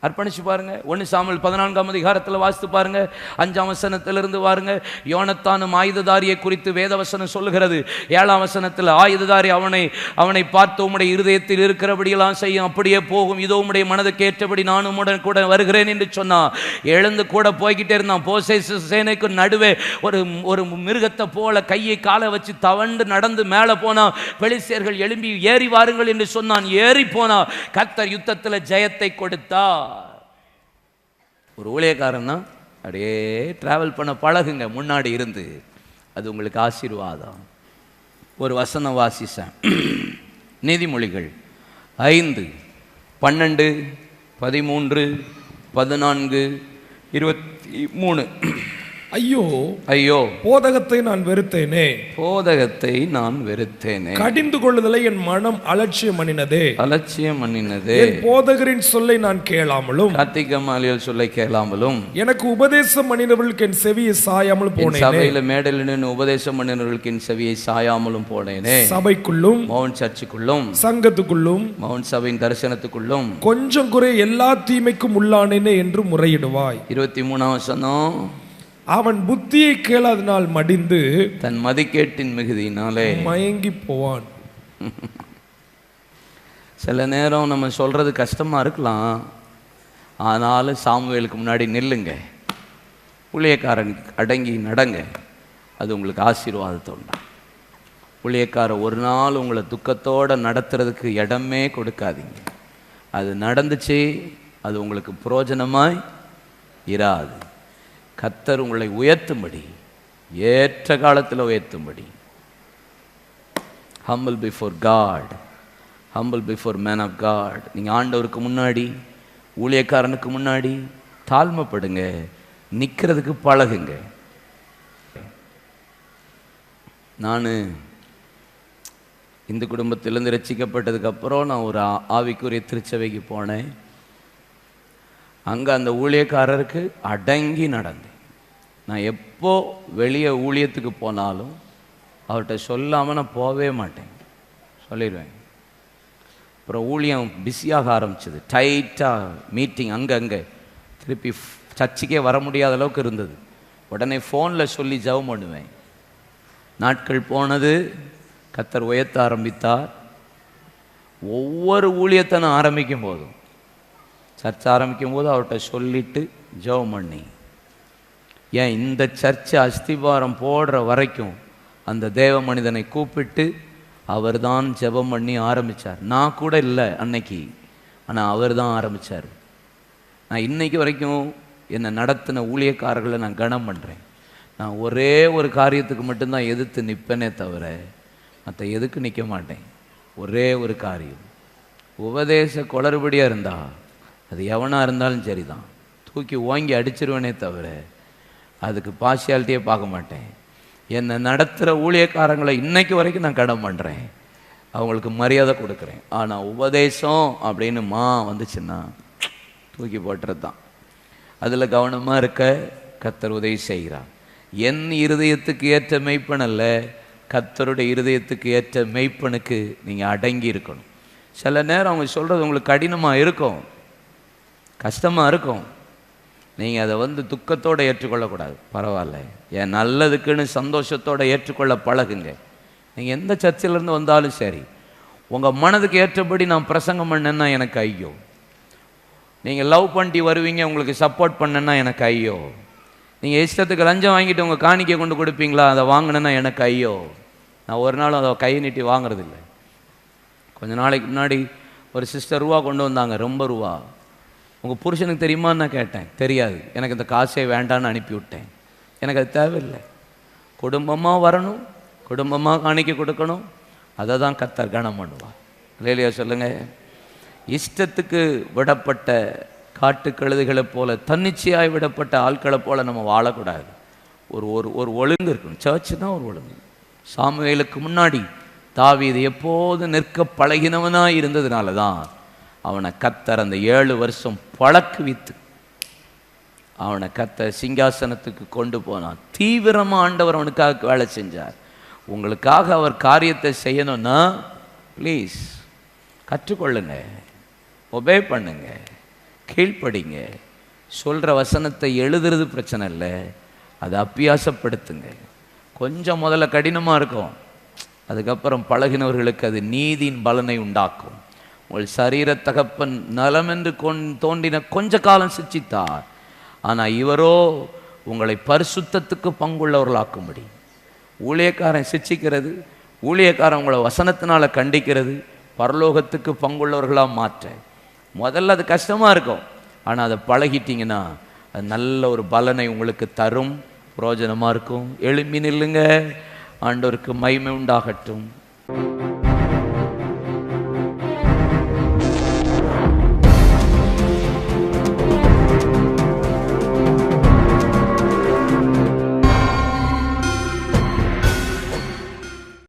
அர்ப்பணிச்சு பாருங்க. 1 சாமுவேல் 14ஆம் அதிகாரத்தில் வாசித்து பாருங்க, 5ஆம் வசனத்திலிருந்து பாருங்க. யோனத்தானும் ஆயுததாரியை குறித்து வேதவசனம் சொல்லுகிறது. 7ஆம் வசனத்தில் ஆயுததாரி அவனை பார்த்து, உம்முடைய இருதயத்தில் இருக்கிறபடியெல்லாம் செய்யும், அப்படியே போகும், இதோ உம்முடைய மனதுக்கு ஏற்றபடி நானும் உம்முடன் கூட வருகிறேன் என்று சொன்னான். எழுந்து கூட போய்கிட்டே இருந்தான். போசேஸ் சேனைக்கு நடுவே ஒரு மிருகத்தை போல கையை காலை வச்சு தவண்டு நடந்து மேலே போனான். பெலிஸ்தர்கள் எழும்பி ஏறி வாருங்கள் என்று சொன்னான். ஏறி போனான். கர்த்தர் யுத்தத்தில் ஜெயத்தை கொடுத்தார். ஒரு ஊழியக்காரன்னா அப்படியே டிராவல் பண்ண பழகுங்க முன்னாடி இருந்து, அது உங்களுக்கு ஆசீர்வாதம். ஒரு வசனம் வாசிச்சேன், நீதிமொழிகள் 5, 12, 13, 14, 23. ஐயோ ஐயோ, போதகத்தை நான் வெறுத்தேனே, போதகத்தை நான் வெறுத்தேனே, கடிந்து கொள்ளுதலை என் மனம் அலட்சியம் பண்ணினதே, அலட்சியம் பண்ணினதே, என் போதகரின் சொல்லை நான் கேளாமலும், கார்த்திகமாலியல் சொல்லை கேளாமலும், எனக்கு உபதேசம் பண்ணினவர்களுக்கு என் செவியை சாயாமலும் போனேனே, சபையில மேடையில் நின்று உபதேசம் பண்ணினவர்களுக்கு என் செவியை சாயாமலும் போனேனே, சபைக்குள்ளும் மவுண்ட் சர்ச்சுக்குள்ளும் சங்கத்துக்குள்ளும் மவுண்ட் சபையின் தரிசனத்துக்குள்ளும் கொஞ்சம் குறை எல்லா தீமைக்கும் உள்ளானேனே என்று முறையிடுவாய். 23ஆம் வசனம், அவன் புத்தியை கேளாதனால் மடிந்து தன் மதிக்கேட்டின் மிகுதியினாலே மயங்கி போவான். சில நேரம் நம்ம சொல்றது கஷ்டமா இருக்கலாம், ஆனாலும் சாமுவேலுக்கு முன்னாடி நில்லுங்க, ஊழியக்காரன் அடங்கி நடங்க, அது உங்களுக்கு ஆசீர்வாதத்தோண்டா. ஊழியக்காரன் ஒரு நாள் உங்களை துக்கத்தோடு நடத்துறதுக்கு இடமே கொடுக்காதீங்க. அது நடந்துச்சு, அது உங்களுக்கு பிரயோஜனமாய் இராது. கர்த்தர் உங்களை உயர்த்தும்படி, ஏற்ற காலத்தில் உயர்த்தும்படி, humble before God, humble before man of God. நீங்கள் ஆண்டவருக்கு முன்னாடி, ஊழியக்காரனுக்கு முன்னாடி தாழ்மைப்படுங்க, நிற்கிறதுக்கு பழகுங்க. நான் இந்த குடும்பத்திலேருந்து ரட்சிக்கப்பட்டதுக்கப்புறம் நான் ஒரு ஆவிக்குரிய திருச்சபைக்கு போனேன். அங்கே அந்த ஊழியக்காரருக்கு அடங்கி நடந்தேன். நான் எப்போ வெளியே ஊழியத்துக்கு போனாலும் அவர்கிட்ட சொல்லாமல் நான் போகவே மாட்டேன், சொல்லிடுவேன். அப்புறம் ஊழியம் பிஸியாக ஆரம்பிச்சது, டைட்டாக மீட்டிங் அங்கே திருப்பி சர்ச்சுக்கே வர முடியாத அளவுக்கு இருந்தது. உடனே ஃபோனில் சொல்லி ஜெபம் பண்ணுவேன். நாட்கள் போனது, கர்த்தர் உயர்த்த ஆரம்பித்தார். ஒவ்வொரு ஊழியத்தை நான் ஆரம்பிக்கும் போதும், சர்ச் ஆரம்பிக்கும் போது அவர்கிட்ட சொல்லிட்டு ஜெபம் பண்ணி, ஏன் இந்த சர்ச்சை அஸ்திபாரம் போடுற வரைக்கும் அந்த தேவ மனிதனை கூப்பிட்டு அவர் தான் ஜெபம் பண்ணி ஆரம்பித்தார். நான் கூட இல்லை அன்னைக்கு, ஆனால் அவர் தான் ஆரம்பித்தார். நான் இன்னைக்கு வரைக்கும் என்னை நடத்தின ஊழியக்காரர்களை நான் கனம் பண்ணுறேன். நான் ஒரே ஒரு காரியத்துக்கு மட்டும்தான் எதிர்த்து நிற்பேனே தவிர மற்ற எதுக்கு நிற்க மாட்டேன். ஒரே ஒரு காரியம், உபதேச குளறுபடியாக இருந்தா அது எவனாக இருந்தாலும் சரி தான், தூக்கி ஓங்கி அடிச்சிருவேனே தவிர அதுக்கு பார்ஷியாலிட்டியே பார்க்க மாட்டேன். என்னை நடத்துகிற ஊழியக்காரங்களை இன்னைக்கு வரைக்கும் நான் கடன் பண்ணுறேன், அவங்களுக்கு மரியாதை கொடுக்குறேன். ஆனால் உபதேசம் அப்படின்னு வந்துச்சுன்னா தூக்கி போட்டுறது தான். அதில் கவனமாக இருக்க கர்த்தர் உதவி செய்கிறார். என் இருதயத்துக்கு ஏற்ற மெய்ப்பன் அல்ல, கர்த்தருடைய இருதயத்துக்கு ஏற்ற மெய்ப்பனுக்கு நீங்கள் அடங்கி இருக்கணும். சில நேரம் அவங்க சொல்கிறது உங்களுக்கு கடினமாக இருக்கும், கஷ்டமாக இருக்கும். நீங்கள் அதை துக்கத்தோடு ஏற்றுக்கொள்ளக்கூடாது. பரவாயில்ல, என் நல்லதுக்குன்னு சந்தோஷத்தோடு ஏற்றுக்கொள்ள பழகுங்க. நீங்கள் எந்த சர்ச்சிலேருந்து வந்தாலும் சரி, உங்கள் மனதுக்கு ஏற்றபடி நான் பிரசங்கம் பண்ணேன்னா எனக்கு ஐயோ. நீங்கள் லவ் பண்ணிட்டு வருவீங்க, உங்களுக்கு சப்போர்ட் பண்ணேன்னா எனக்கு ஐயோ. நீங்கள் இஷ்டத்துக்கு லஞ்சம் வாங்கிட்டு உங்கள் காணிக்கை கொண்டு கொடுப்பீங்களா, அதை வாங்கினேன்னா எனக்கு ஐயோ. நான் ஒரு நாளும் அதை கையை நீட்டி வாங்குறதில்லை. கொஞ்ச நாளைக்கு முன்னாடி ஒரு சிஸ்டர் ரூபா கொண்டு வந்தாங்க, ரொம்ப ரூபா. உங்கள் புருஷனுக்கு தெரியுமான்னு நான் கேட்டேன். தெரியாது, எனக்கு இந்த காசே வேண்டான்னு அனுப்பி விட்டேன். எனக்கு அது தேவையில்லை. குடும்பமாக வரணும், குடும்பமாக காணிக்கை கொடுக்கணும், அதை தான் கர்த்தர் கனம் பண்ணுவார். இல்லையா சொல்லுங்கள். இஷ்டத்துக்கு விடப்பட்ட காட்டு கழுதைகளை போல, தன்னிச்சையாய் விடப்பட்ட ஆட்களை போல நம்ம வாழக்கூடாது. ஒரு ஒரு ஒரு ஒழுங்கு இருக்கணும். சர்ச்சு தான் ஒரு ஒழுங்கு. சாமுவேலுக்கு முன்னாடி தாவீது எப்போது நிற்க பழகினவனாக இருந்ததுனால தான் அவனை கர்த்தர் அந்த 7 வருஷம் பழக்குவித்து அவனை கர்த்தர் சிங்காசனத்துக்கு கொண்டு போனான். தீவிரமாக ஆண்டவர் அவனுக்காக வேலை செஞ்சார். உங்களுக்காக அவர் காரியத்தை செய்யணும்னா ப்ளீஸ் கற்றுக்கொள்ளுங்க, ஒபே பண்ணுங்க, கீழ்ப்படிங்க. சொல்கிற வசனத்தை எழுதுறது பிரச்சனை இல்லை, அதை அபியாசப்படுத்துங்க. கொஞ்சம் முதல்ல கடினமாக இருக்கும், அதுக்கப்புறம் பழகினவர்களுக்கு அது நீதியின் பலனை உண்டாக்கும். உங்கள் சரீர தகப்பன் நலம் என்று தோன்றின கொஞ்ச காலம் சிச்சித்தார், ஆனால் இவரோ உங்களை பரிசுத்தத்துக்கு பங்குள்ளவர்களாக்கும்படி. ஊழியக்காரன் சிச்சிக்கிறது, ஊழியக்காரன் உங்களை வசனத்தினால கண்டிக்கிறது, பரலோகத்துக்கு பங்குள்ளவர்களாக மாற்ற. முதல்ல அது கஷ்டமாக இருக்கும், ஆனால் அதை பழகிட்டீங்கன்னா அது நல்ல ஒரு பலனை உங்களுக்கு தரும், பிரயோஜனமாக இருக்கும். எழும்பி நில்லுங்க. ஆண்டவருக்கு மகிமை உண்டாகட்டும்.